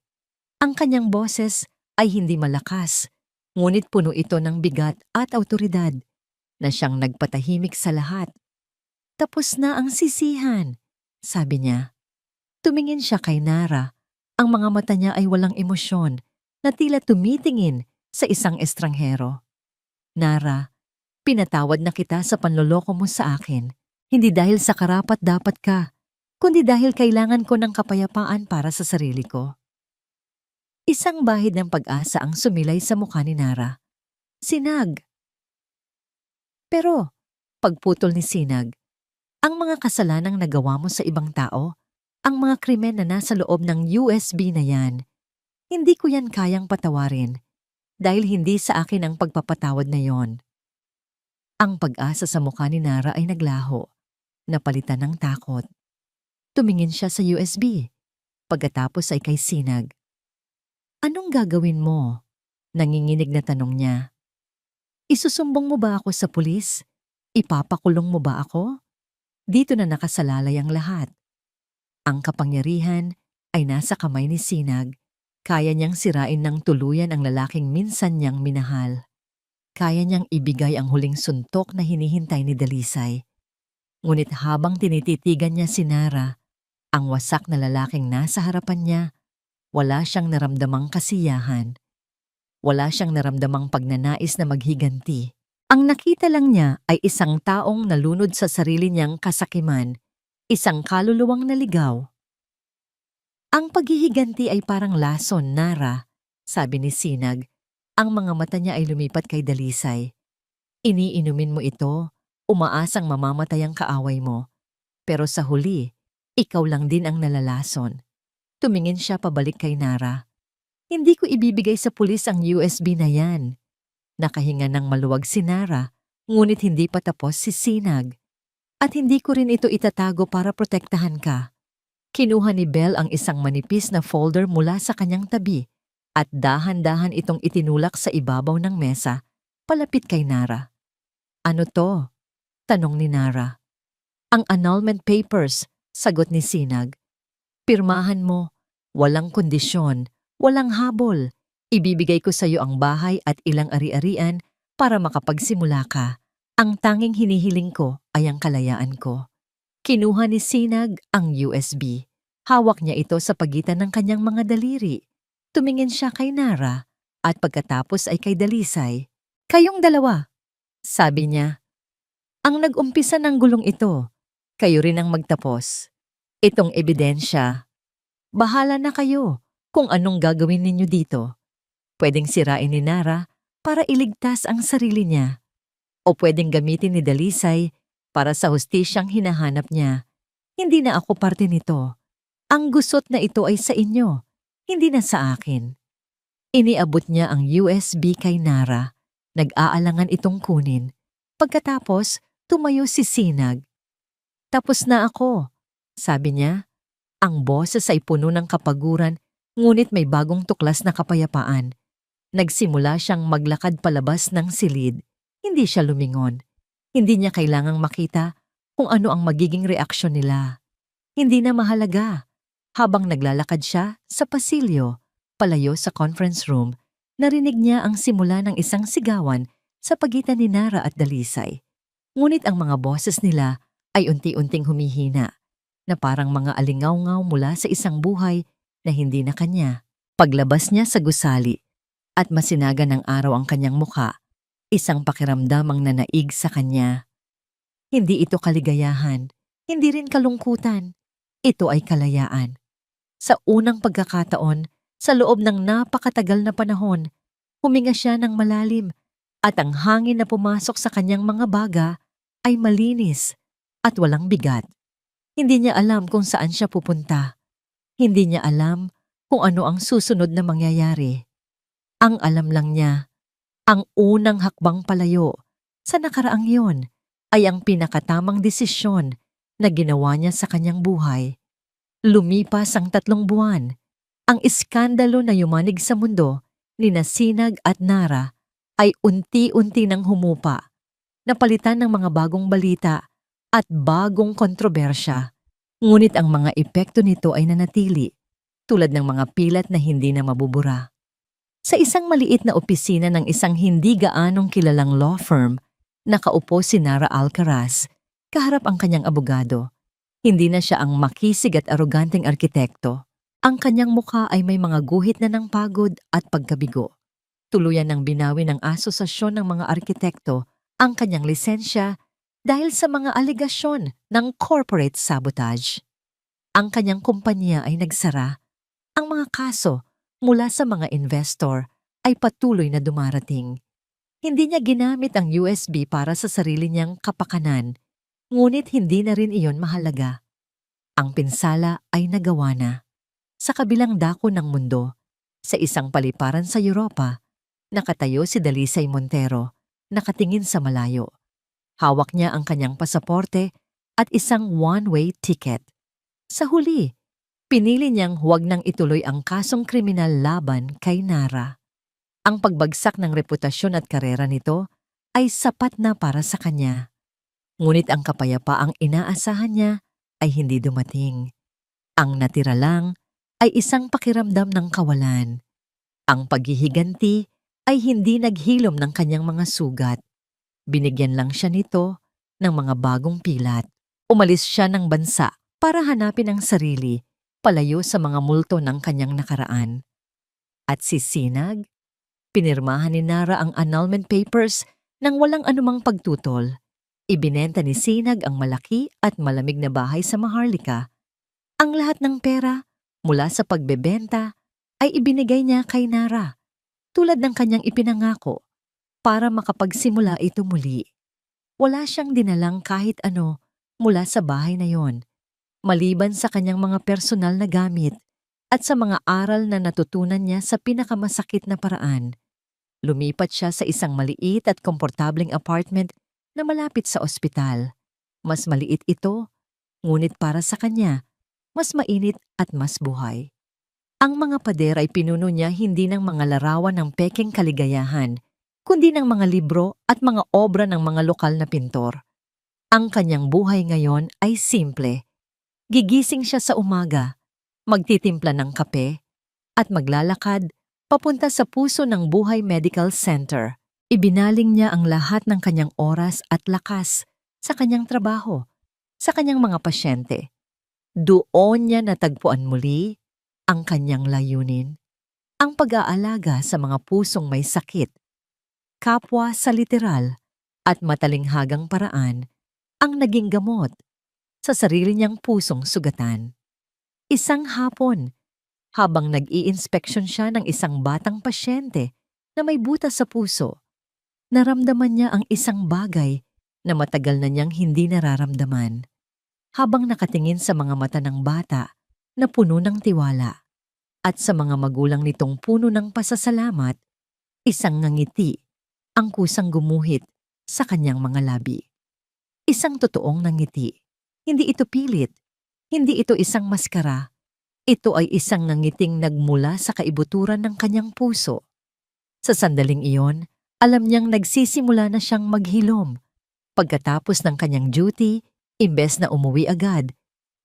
Ang kanyang boses ay hindi malakas, ngunit puno ito ng bigat at awtoridad na siyang nagpatahimik sa lahat. Tapos na ang sisihan, sabi niya. Tumingin siya kay Nara. Ang mga mata niya ay walang emosyon na tila tumitingin sa isang estranghero. Nara, pinatawad na kita sa panloloko mo sa akin. Hindi dahil sa karapat-dapat ka, kundi dahil kailangan ko ng kapayapaan para sa sarili ko. Isang bahid ng pag-asa ang sumilay sa mukha ni Nara. Sinag. Pero, pagputol ni Sinag, ang mga kasalanang nagawa mo sa ibang tao, ang mga krimen na nasa loob ng USB na yan, hindi ko yan kayang patawarin dahil hindi sa akin ang pagpapatawad na yon. Ang pag-asa sa mukha ni Nara ay naglaho, napalitan ng takot. Tumingin siya sa USB. Pagkatapos ay kay Sinag. Anong gagawin mo? Nanginginig na tanong niya. Isusumbong mo ba ako sa pulis? Ipapakulong mo ba ako? Dito na nakasalalay ang lahat. Ang kapangyarihan ay nasa kamay ni Sinag. Kaya niyang sirain ng tuluyan ang lalaking minsan niyang minahal. Kaya niyang ibigay ang huling suntok na hinihintay ni Dalisay. Ngunit habang tinititigan niya si Nara, ang wasak na lalaking nasa harapan niya, wala siyang naramdamang kasiyahan. Wala siyang naramdamang pagnanais na maghiganti. Ang nakita lang niya ay isang taong nalunod sa sarili niyang kasakiman, isang kaluluwang naligaw. Ang paghihiganti ay parang lason, Nara, sabi ni Sinag. Ang mga mata niya ay lumipat kay Dalisay. Iniinumin mo ito, umaasang mamamatay ang kaaway mo. Pero sa huli, ikaw lang din ang nalalason. Tumingin siya pabalik kay Nara. Hindi ko ibibigay sa pulis ang USB na yan. Nakahinga ng maluwag si Nara, ngunit hindi pa tapos si Sinag. At hindi ko rin ito itatago para protektahan ka. Kinuha ni Belle ang isang manipis na folder mula sa kanyang tabi at dahan-dahan itong itinulak sa ibabaw ng mesa, palapit kay Nara. Ano to? Tanong ni Nara. Ang annulment papers, sagot ni Sinag. Pirmahan mo, walang kondisyon, walang habol. Ibibigay ko sa iyo ang bahay at ilang ari-arian para makapagsimula ka. Ang tanging hinihiling ko ay ang kalayaan ko. Kinuha ni Sinag ang USB. Hawak niya ito sa pagitan ng kanyang mga daliri. Tumingin siya kay Nara at pagkatapos ay kay Dalisay. Kayong dalawa, sabi niya. Ang nag-umpisa ng gulong ito, kayo rin ang magtapos. Itong ebidensya. Bahala na kayo kung anong gagawin ninyo dito. Pwedeng sirain ni Nara para iligtas ang sarili niya. O pwedeng gamitin ni Dalisay para sa hustisyang hinahanap niya. Hindi na ako parte nito. Ang gusot na ito ay sa inyo, hindi na sa akin. Iniabot niya ang USB kay Nara. Nag-aalangan itong kunin. Pagkatapos, tumayo si Sinag. Tapos na ako, sabi niya. Ang boses ay puno ng kapaguran, ngunit may bagong tuklas na kapayapaan. Nagsimula siyang maglakad palabas ng silid. Hindi siya lumingon. Hindi niya kailangang makita kung ano ang magiging reaksyon nila. Hindi na mahalaga. Habang naglalakad siya sa pasilyo, palayo sa conference room, narinig niya ang simula ng isang sigawan sa pagitan ni Nara at Dalisay. Ngunit ang mga boses nila ay unti-unting humihina, na parang mga alingaw-ngaw mula sa isang buhay na hindi na kanya. Paglabas niya sa gusali at masinaga ng araw ang kanyang mukha, isang pakiramdam ang nanaig sa kanya. Hindi ito kaligayahan, hindi rin kalungkutan. Ito ay kalayaan. Sa unang pagkakataon, sa loob ng napakatagal na panahon, huminga siya ng malalim at ang hangin na pumasok sa kanyang mga baga ay malinis at walang bigat. Hindi niya alam kung saan siya pupunta. Hindi niya alam kung ano ang susunod na mangyayari. Ang alam lang niya, ang unang hakbang palayo sa nakaraang iyon ay ang pinakatamang desisyon na ginawa niya sa kanyang buhay. Lumipas ang 3 buwan. Ang iskandalo na yumanig sa mundo ni Sinag at Nara ay unti-unti nang humupa, napalitan ng mga bagong balita at bagong kontrobersya. Ngunit ang mga epekto nito ay nanatili, tulad ng mga pilat na hindi na mabubura. Sa isang maliit na opisina ng isang hindi gaanong kilalang law firm, nakaupo si Nara Alcaraz, kaharap ang kanyang abogado. Hindi na siya ang makisig at aroganteng arkitekto. Ang kanyang mukha ay may mga guhit na ng pagod at pagkabigo. Tuluyan ng binawi ng asosasyon ng mga arkitekto ang kanyang lisensya dahil sa mga alegasyon ng corporate sabotage. Ang kanyang kumpanya ay nagsara. Ang mga kaso mula sa mga investor ay patuloy na dumarating. Hindi niya ginamit ang USB para sa sarili niyang kapakanan, ngunit hindi na rin iyon mahalaga. Ang pinsala ay nagawa na. Sa kabilang dako ng mundo, sa isang paliparan sa Europa, nakatayo si Dalisay Montero, nakatingin sa malayo. Hawak niya ang kanyang pasaporte at isang one-way ticket. Sa huli, pinili niyang huwag nang ituloy ang kasong kriminal laban kay Nara. Ang pagbagsak ng reputasyon at karera nito ay sapat na para sa kanya. Ngunit ang kapayapaang inaasahan niya ay hindi dumating. Ang natira lang ay isang pakiramdam ng kawalan. Ang paghihiganti ay hindi naghilom ng kanyang mga sugat. Binigyan lang siya nito ng mga bagong pilat. Umalis siya ng bansa para hanapin ang sarili, palayo sa mga multo ng kanyang nakaraan. At si Sinag, pinirmahan ni Nara ang annulment papers nang walang anumang pagtutol. Ibinenta ni Sinag ang malaki at malamig na bahay sa Maharlika. Ang lahat ng pera mula sa pagbebenta ay ibinigay niya kay Nara, tulad ng kanyang ipinangako, para makapagsimula ito muli. Wala siyang dinalang kahit ano mula sa bahay na yon, maliban sa kanyang mga personal na gamit at sa mga aral na natutunan niya sa pinakamasakit na paraan. Lumipat siya sa isang maliit at komportableng apartment na malapit sa ospital. Mas maliit ito, ngunit para sa kanya, mas mainit at mas buhay. Ang mga pader ay pinuno niya hindi ng mga larawan ng pekeng kaligayahan, kundi ng mga libro at mga obra ng mga lokal na pintor. Ang kanyang buhay ngayon ay simple. Gigising siya sa umaga, magtitimpla ng kape, at maglalakad papunta sa puso ng Buhay Medical Center. Ibinaling niya ang lahat ng kanyang oras at lakas sa kanyang trabaho, sa kanyang mga pasyente. Doon niya natagpuan muli ang kanyang layunin, ang pag-aalaga sa mga pusong may sakit. Kapwa sa literal at matalinghagang paraan ang naging gamot sa sarili niyang pusong sugatan. Isang hapon, habang nag-i-inspeksyon siya ng isang batang pasyente na may butas sa puso, naramdaman niya ang isang bagay na matagal na niyang hindi nararamdaman. Habang nakatingin sa mga mata ng bata na puno ng tiwala at sa mga magulang nitong puno ng pasasalamat, isang ngangiti ang kusang gumuhit sa kanyang mga labi. Isang totoong ngangiti. Hindi ito pilit. Hindi ito isang maskara. Ito ay isang ngangiting nagmula sa kaibuturan ng kanyang puso. Sa sandaling iyon, alam niyang nagsisimula na siyang maghilom. Pagkatapos ng kanyang duty, imbes na umuwi agad,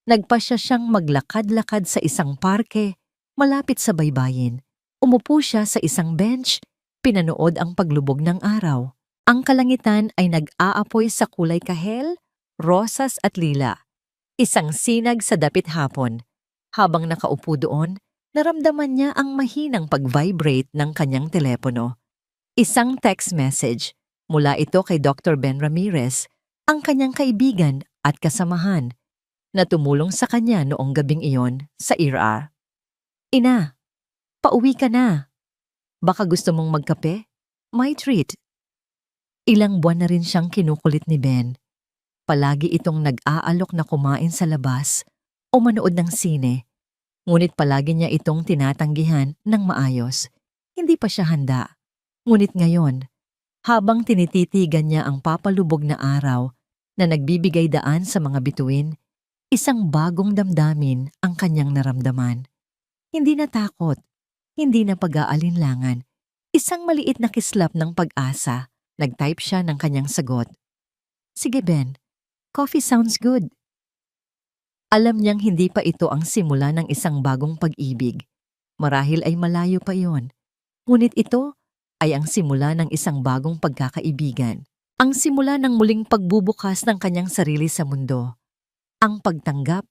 nagpasya siyang maglakad-lakad sa isang parke malapit sa baybayin. Umupo siya sa isang bench, pinanood ang paglubog ng araw. Ang kalangitan ay nag-aapoy sa kulay kahel, rosas at lila. Isang sinag sa dapit hapon. Habang nakaupo doon, naramdaman niya ang mahinang pag-vibrate ng kanyang telepono. Isang text message. Mula ito kay Dr. Ben Ramirez, ang kanyang kaibigan at kasamahan, na tumulong sa kanya noong gabing iyon sa ER. Ina, pauwi ka na. Baka gusto mong magkape? My treat. Ilang buwan na rin siyang kinukulit ni Ben. Palagi itong nag-aalok na kumain sa labas o manood ng sine. Ngunit palagi niya itong tinatanggihan ng maayos. Hindi pa siya handa. Ngunit ngayon, habang tinititigan niya ang papalubog na araw na nagbibigay daan sa mga bituin, isang bagong damdamin ang kanyang naramdaman. Hindi na takot, hindi na pag-aalinlangan. Isang maliit na kislap ng pag-asa. Nag-type siya ng kanyang sagot. Sige Ben, coffee sounds good. Alam niyang hindi pa ito ang simula ng isang bagong pag-ibig. Marahil ay malayo pa iyon. Ngunit ito ay ang simula ng isang bagong pagkakaibigan. Ang simula ng muling pagbubukas ng kanyang sarili sa mundo. Ang pagtanggap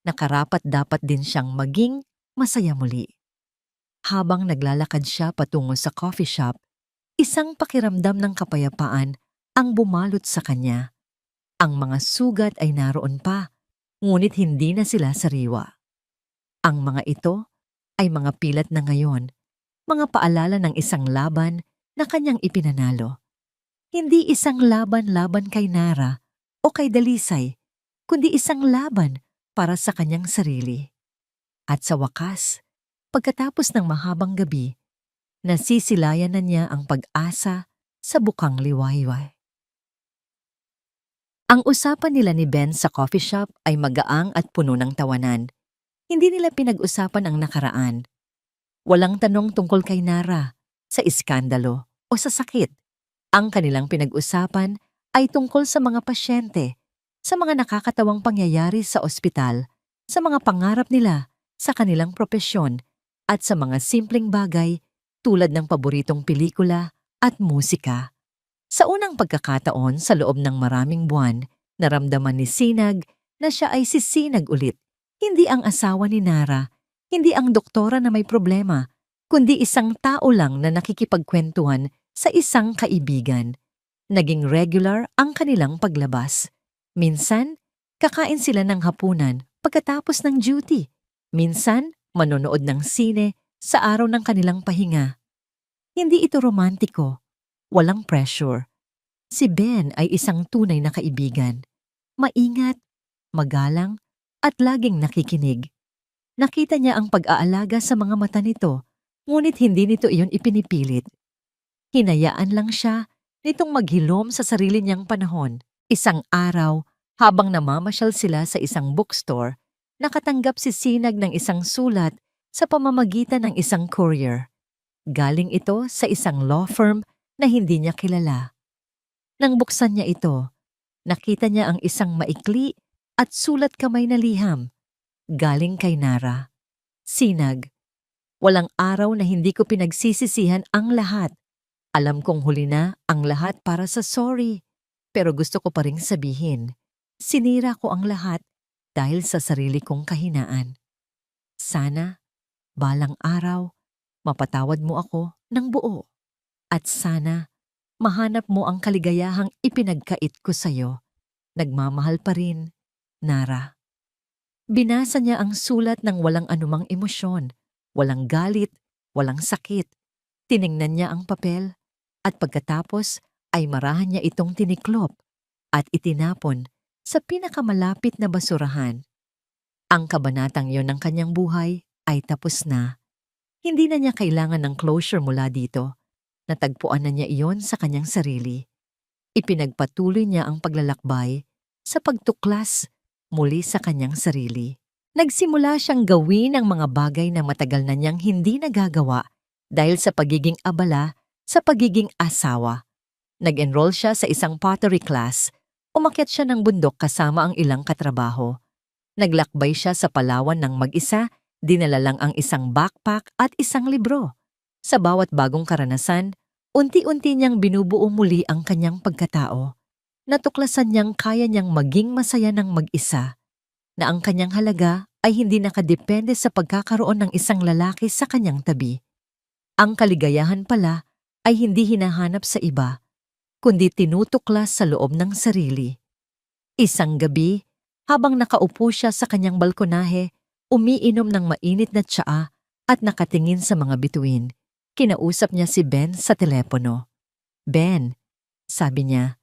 na karapat-dapat din siyang maging masaya muli. Habang naglalakad siya patungo sa coffee shop, isang pakiramdam ng kapayapaan ang bumalot sa kanya. Ang mga sugat ay naroon pa, ngunit hindi na sila sariwa. Ang mga ito ay mga pilat na ngayon, mga paalala ng isang laban na kanyang ipinanalo. Hindi isang laban-laban kay Nara o kay Dalisay, kundi isang laban para sa kanyang sarili. At sa wakas, pagkatapos ng mahabang gabi, nasisilayan na niya ang pag-asa sa bukang liwayway. Ang usapan nila ni Ben sa coffee shop ay magaang at puno ng tawanan. Hindi nila pinag-usapan ang nakaraan. Walang tanong tungkol kay Nara, sa iskandalo o sa sakit. Ang kanilang pinag-usapan ay tungkol sa mga pasyente, sa mga nakakatawang pangyayari sa ospital, sa mga pangarap nila sa kanilang propesyon, at sa mga simpleng bagay tulad ng paboritong pelikula at musika. Sa unang pagkakataon sa loob ng maraming buwan, naramdaman ni Sinag na siya ay si Sinag ulit. Hindi ang asawa ni Nara, hindi ang doktora na may problema, kundi isang tao lang na nakikipagkwentuhan sa isang kaibigan. Naging regular ang kanilang paglabas. Minsan, kakain sila ng hapunan pagkatapos ng duty. Minsan, manonood ng sine sa araw ng kanilang pahinga. Hindi ito romantiko. Walang pressure. Si Ben ay isang tunay na kaibigan. Maingat, magalang, at laging nakikinig. Nakita niya ang pag-aalaga sa mga mata nito, ngunit hindi nito iyon ipinipilit. Hinayaan lang siya nitong maghilom sa sarili niyang panahon. Isang araw, habang namamasyal sila sa isang bookstore, nakatanggap si Sinag ng isang sulat sa pamamagitan ng isang courier. Galing ito sa isang law firm na hindi niya kilala. Nang buksan niya ito, nakita niya ang isang maikli at sulat kamay na liham. Galing kay Nara. Sinag, walang araw na hindi ko pinagsisisihan ang lahat. Alam kong huli na ang lahat para sa sorry, pero gusto ko pa ring sabihin, sinira ko ang lahat dahil sa sarili kong kahinaan. Sana, balang araw, mapatawad mo ako ng buo. At sana, mahanap mo ang kaligayahang ipinagkait ko sa'yo. Nagmamahal pa rin, Nara. Binasa niya ang sulat ng walang anumang emosyon, walang galit, walang sakit. Tiningnan niya ang papel at pagkatapos ay marahan niya itong tiniklop at itinapon sa pinakamalapit na basurahan. Ang kabanatang yon ng kanyang buhay ay tapos na. Hindi na niya kailangan ng closure mula dito. Natagpuan na niya iyon sa kanyang sarili. Ipinagpatuloy niya ang paglalakbay sa pagtuklas muli sa kanyang sarili. Nagsimula siyang gawin ang mga bagay na matagal na niyang hindi nagagawa dahil sa pagiging abala sa pagiging asawa. Nag-enroll siya sa isang pottery class. Umakyat siya ng bundok kasama ang ilang katrabaho. Naglakbay siya sa Palawan ng mag-isa, dinala lang ang isang backpack at isang libro. Sa bawat bagong karanasan, unti-unti niyang binubuo muli ang kanyang pagkatao. Natuklasan niyang kaya niyang maging masaya ng mag-isa, na ang kanyang halaga ay hindi nakadepende sa pagkakaroon ng isang lalaki sa kanyang tabi. Ang kaligayahan pala ay hindi hinahanap sa iba, kundi tinutuklas sa loob ng sarili. Isang gabi, habang nakaupo siya sa kanyang balkonahe, umiinom ng mainit na tsaa at nakatingin sa mga bituin, kinausap niya si Ben sa telepono. Ben, sabi niya,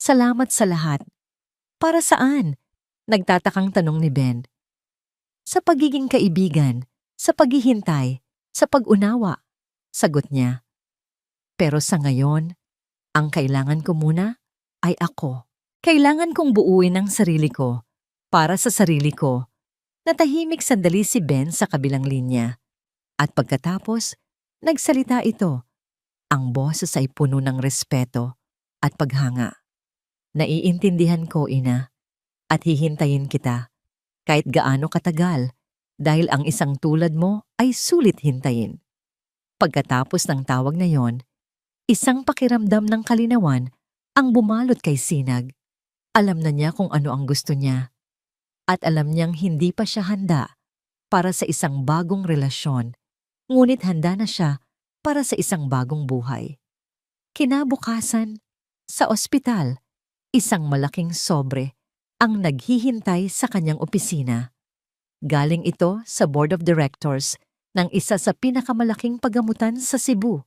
salamat sa lahat. Para saan? Nagtatakang tanong ni Ben. Sa pagiging kaibigan, sa paghihintay, sa pag-unawa. Sagot niya. Pero sa ngayon, ang kailangan ko muna ay ako. Kailangan kong buuin ang sarili ko para sa sarili ko. Natahimik sandali si Ben sa kabilang linya. At pagkatapos, nagsalita ito. Ang boses ay puno ng respeto at paghanga. Naiintindihan ko, ina, at hihintayin kita kahit gaano katagal dahil ang isang tulad mo ay sulit hintayin. Pagkatapos ng tawag na yon, isang pakiramdam ng kalinawan ang bumalot kay Sinag. Alam na niya kung ano ang gusto niya at alam niyang hindi pa siya handa para sa isang bagong relasyon, ngunit handa na siya para sa isang bagong buhay. Kinabukasan, sa ospital, isang malaking sobre ang naghihintay sa kanyang opisina. Galing ito sa Board of Directors ng isa sa pinakamalaking pagamutan sa Cebu.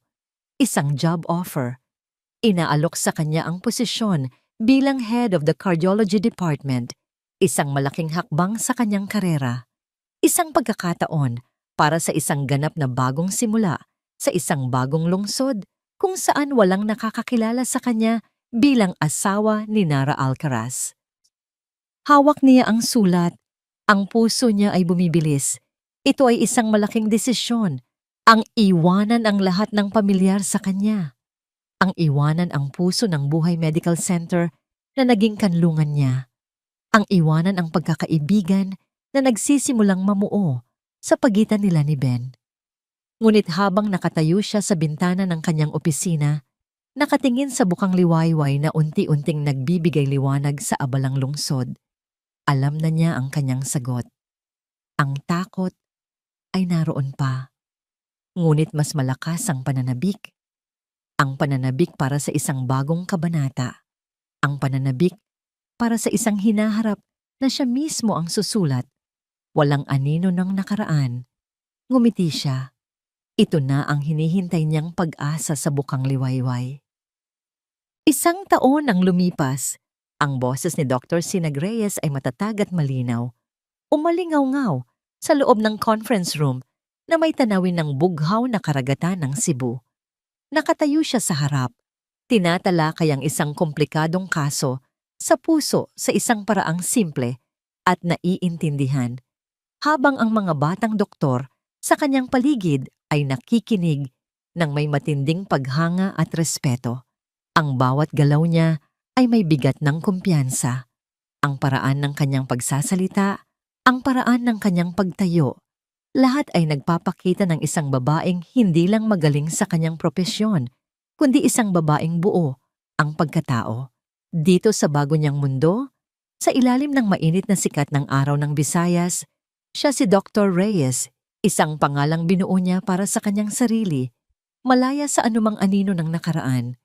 Isang job offer. Inaalok sa kanya ang posisyon bilang head of the cardiology department, isang malaking hakbang sa kanyang karera. Isang pagkakataon para sa isang ganap na bagong simula sa isang bagong lungsod kung saan walang nakakakilala sa kanya bilang asawa ni Nara Alcaraz. Hawak niya ang sulat. Ang puso niya ay bumibilis. Ito ay isang malaking desisyon. Ang iwanan ang lahat ng pamilyar sa kanya. Ang iwanan ang puso ng Buhay Medical Center na naging kanlungan niya. Ang iwanan ang pagkakaibigan na nagsisimulang mamuo sa pagitan nila ni Ben. Ngunit habang nakatayo siya sa bintana ng kanyang opisina, nakatingin sa bukang liwayway na unti-unting nagbibigay liwanag sa abalang lungsod, alam na niya ang kanyang sagot. Ang takot ay naroon pa. Ngunit mas malakas ang pananabik. Ang pananabik para sa isang bagong kabanata. Ang pananabik para sa isang hinaharap na siya mismo ang susulat. Walang anino ng nakaraan. Ngumiti siya. Ito na ang hinihintay niyang pag-asa sa bukang liwayway. Isang taon ang lumipas. Ang boses ni Dr. Sinag Reyes ay matatag at malinaw. Umalingaw-ngaw sa loob ng conference room na may tanawin ng bughaw na karagatan ng Cebu. Nakatayo siya sa harap. Tinatalakay ang isang komplikadong kaso sa puso sa isang paraang simple at naiintindihan. Habang ang mga batang doktor sa kanyang paligid ay nakikinig ng may matinding paghanga at respeto. Ang bawat galaw niya ay may bigat ng kumpiyansa. Ang paraan ng kanyang pagsasalita, ang paraan ng kanyang pagtayo, lahat ay nagpapakita ng isang babaeng hindi lang magaling sa kanyang propesyon, kundi isang babaeng buo ang pagkatao. Dito sa bago niyang mundo, sa ilalim ng mainit na sikat ng araw ng Visayas, siya si Dr. Reyes, isang pangalang binuo niya para sa kanyang sarili, malaya sa anumang anino ng nakaraan.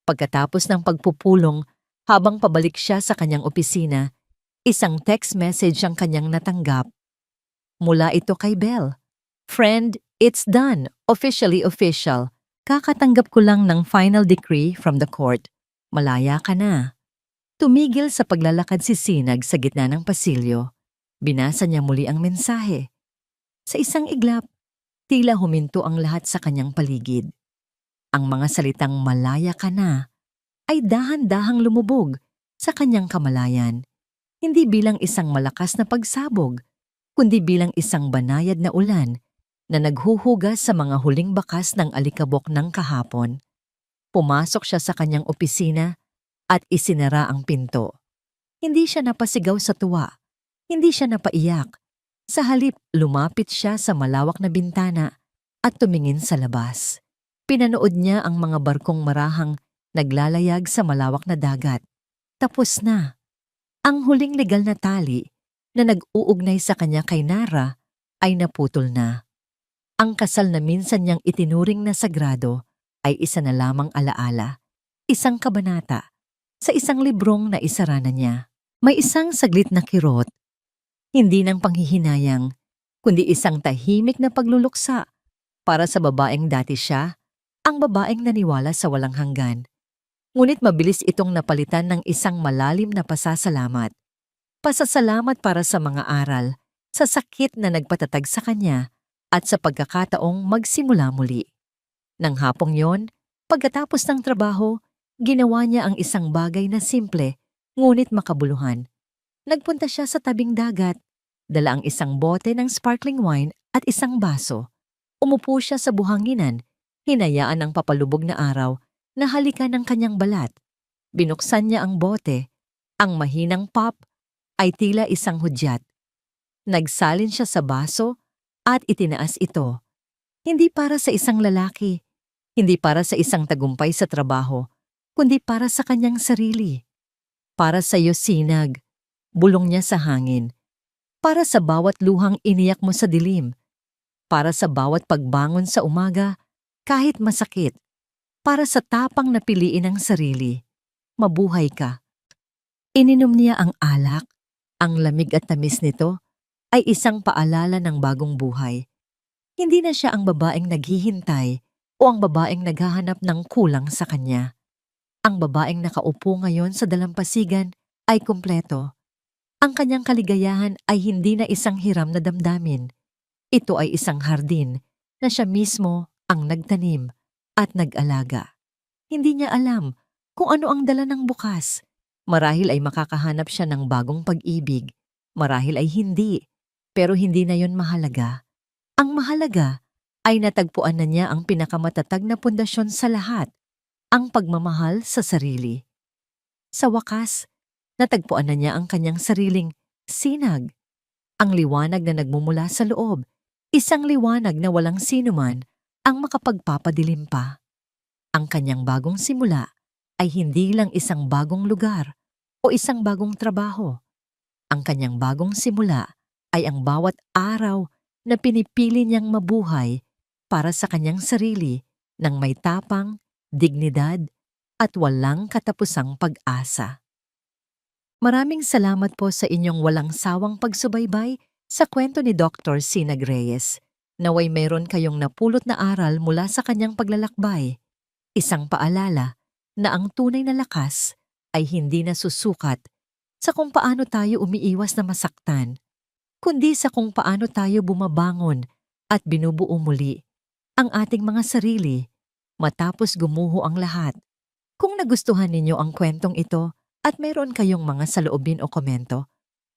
Pagkatapos ng pagpupulong, habang pabalik siya sa kanyang opisina, isang text message ang kanyang natanggap. Mula ito kay Belle. Friend, it's done. Officially official. Kakatanggap ko lang ng final decree from the court. Malaya ka na. Tumigil sa paglalakad si Sinag sa gitna ng pasilyo. Binasa niya muli ang mensahe. Sa isang iglap, tila huminto ang lahat sa kanyang paligid. Ang mga salitang malaya ka na ay dahan-dahang lumubog sa kanyang kamalayan. Hindi bilang isang malakas na pagsabog, kundi bilang isang banayad na ulan na naghuhugas sa mga huling bakas ng alikabok ng kahapon. Pumasok siya sa kanyang opisina at isinara ang pinto. Hindi siya napasigaw sa tuwa. Hindi siya napaiyak. Sa halip, lumapit siya sa malawak na bintana at tumingin sa labas. Pinanood niya ang mga barkong marahang naglalayag sa malawak na dagat. Tapos na. Ang huling legal na tali na nag-uugnay sa kanya kay Nara ay naputol na. Ang kasal na minsan niyang itinuring na sagrado ay isa na lamang alaala, isang kabanata, sa isang librong na isara na niya. May isang saglit na kirot, hindi ng panghihinayang, kundi isang tahimik na pagluluksa para sa babaeng dati siya, ang babaeng naniwala sa walang hanggan. Ngunit mabilis itong napalitan ng isang malalim na pasasalamat. Pasasalamat para sa mga aral, sa sakit na nagpatatag sa kanya at sa pagkakataong magsimula muli. Nang hapong yon, pagkatapos ng trabaho, ginawa niya ang isang bagay na simple ngunit makabuluhan. Nagpunta siya sa tabing dagat, dala ang isang bote ng sparkling wine at isang baso. Umupo siya sa buhanginan, hinayaan ang papalubog na araw na halikan ng kanyang balat. Binuksan niya ang bote. Ang mahinang pop ay tila isang hudyat. Nagsalin siya sa baso at itinaas ito. Hindi para sa isang lalaki, hindi para sa isang tagumpay sa trabaho, kundi para sa kanyang sarili. Para sa iyo, Sinag, bulong niya sa hangin. Para sa bawat luhang iniyak mo sa dilim. Para sa bawat pagbangon sa umaga, kahit masakit. Para sa tapang na piliin ang sarili. Mabuhay ka. Ininom niya ang alak. Ang lamig at tamis nito ay isang paalala ng bagong buhay. Hindi na siya ang babaeng naghihintay o ang babaeng naghahanap ng kulang sa kanya. Ang babaeng nakaupo ngayon sa dalampasigan ay kumpleto. Ang kanyang kaligayahan ay hindi na isang hiram na damdamin. Ito ay isang hardin na siya mismo ang nagtanim at nag-alaga. Hindi niya alam kung ano ang dala ng bukas. Marahil ay makakahanap siya ng bagong pag-ibig. Marahil ay hindi. Pero hindi na yon mahalaga. Ang mahalaga ay natagpuan na niya ang pinakamatatag na pundasyon sa lahat, ang pagmamahal sa sarili. Sa wakas, natagpuan na niya ang kanyang sariling sinag, ang liwanag na nagmumula sa loob, isang liwanag na walang sinuman ang makapagpapadilim pa. Ang kanyang bagong simula ay hindi lang isang bagong lugar o isang bagong trabaho. Ang kanyang bagong simula ay ang bawat araw na pinipili niyang mabuhay para sa kanyang sarili ng may tapang, dignidad at walang katapusang pag-asa. Maraming salamat po sa inyong walang sawang pagsubaybay sa kwento ni Dr. Sinag Reyes. Naway meron kayong napulot na aral mula sa kanyang paglalakbay. Isang paalala na ang tunay na lakas ay hindi nasusukat sa kung paano tayo umiiwas na masaktan, kundi sa kung paano tayo bumabangon at binubuo muli ang ating mga sarili matapos gumuho ang lahat. Kung nagustuhan ninyo ang kwentong ito at mayroon kayong mga saloobin o komento,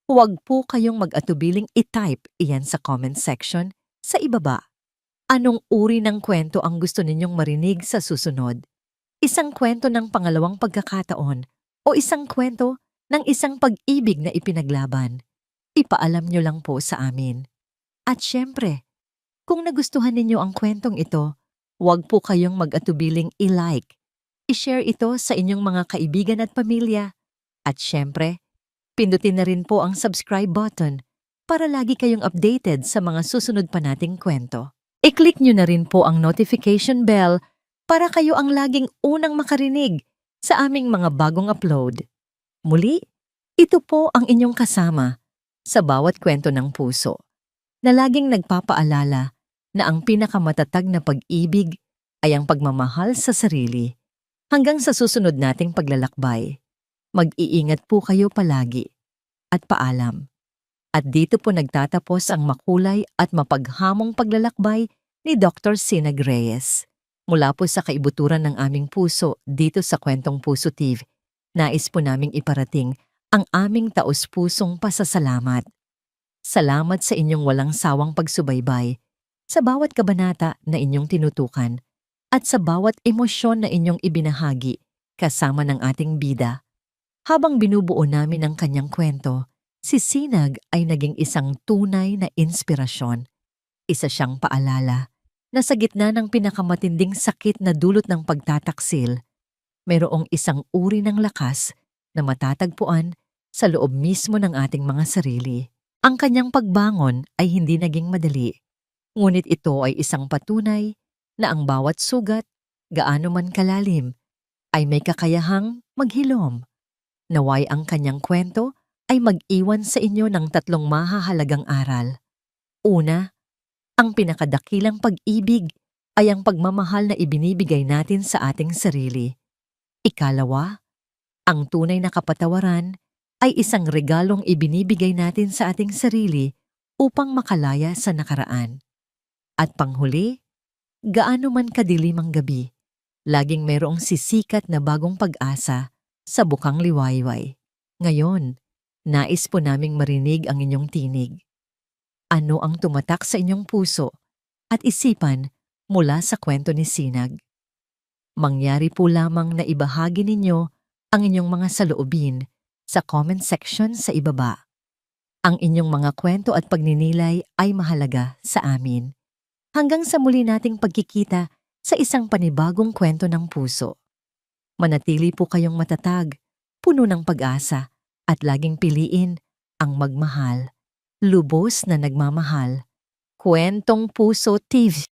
huwag po kayong mag-atubiling i-type iyan sa comment section sa ibaba. Anong uri ng kwento ang gusto ninyong marinig sa susunod? Isang kwento ng pangalawang pagkakataon o isang kwento ng isang pag-ibig na ipinaglaban? Ipaalam nyo lang po sa amin. At syempre, kung nagustuhan ninyo ang kwentong ito, huwag po kayong mag-atubiling i-like. I-share ito sa inyong mga kaibigan at pamilya. At syempre, pindutin na rin po ang subscribe button para lagi kayong updated sa mga susunod pa nating kwento. I-click nyo na rin po ang notification bell para kayo ang laging unang makarinig sa aming mga bagong upload. Muli, ito po ang inyong kasama sa bawat kwento ng puso, na laging nagpapaalala na ang pinakamatatag na pag-ibig ay ang pagmamahal sa sarili. Hanggang sa susunod nating paglalakbay, mag-iingat po kayo palagi at paalam. At dito po nagtatapos ang makulay at mapaghamong paglalakbay ni Dr. Sinag Reyes. Mula po sa kaibuturan ng aming puso dito sa Kwentong Puso TV, nais po naming iparating ang aming taos-pusong pasasalamat. Salamat sa inyong walang sawang pagsubaybay, sa bawat kabanata na inyong tinutukan, at sa bawat emosyon na inyong ibinahagi kasama ng ating bida. Habang binubuo namin ang kanyang kwento, si Sinag ay naging isang tunay na inspirasyon. Isa siyang paalala na sa gitna ng pinakamatinding sakit na dulot ng pagtataksil, mayroong isang uri ng lakas na matatagpuan sa loob mismo ng ating mga sarili. Ang kanyang pagbangon ay hindi naging madali, ngunit ito ay isang patunay na ang bawat sugat, gaano man kalalim, ay may kakayahang maghilom. Naway ang kanyang kwento ay mag-iwan sa inyo ng 3 mahahalagang aral. Una, ang pinakadakilang pag-ibig ay ang pagmamahal na ibinibigay natin sa ating sarili. Ikalawa, ang tunay na kapatawaran ay isang regalong ibinibigay natin sa ating sarili upang makalaya sa nakaraan. At panghuli, gaano man kadilim ang gabi, laging mayroong sisikat na bagong pag-asa sa bukang liwayway. Ngayon, nais po naming marinig ang inyong tinig. Ano ang tumatak sa inyong puso at isipan mula sa kwento ni Sinag? Mangyari po lamang na ibahagi ninyo ang inyong mga saloobin sa comment section sa ibaba. Ang inyong mga kwento at pagninilay ay mahalaga sa amin. Hanggang sa muli nating pagkikita sa isang panibagong kwento ng puso. Manatili po kayong matatag, puno ng pag-asa, at laging piliin ang magmahal, lubos na nagmamahal. Kwentong Puso TV.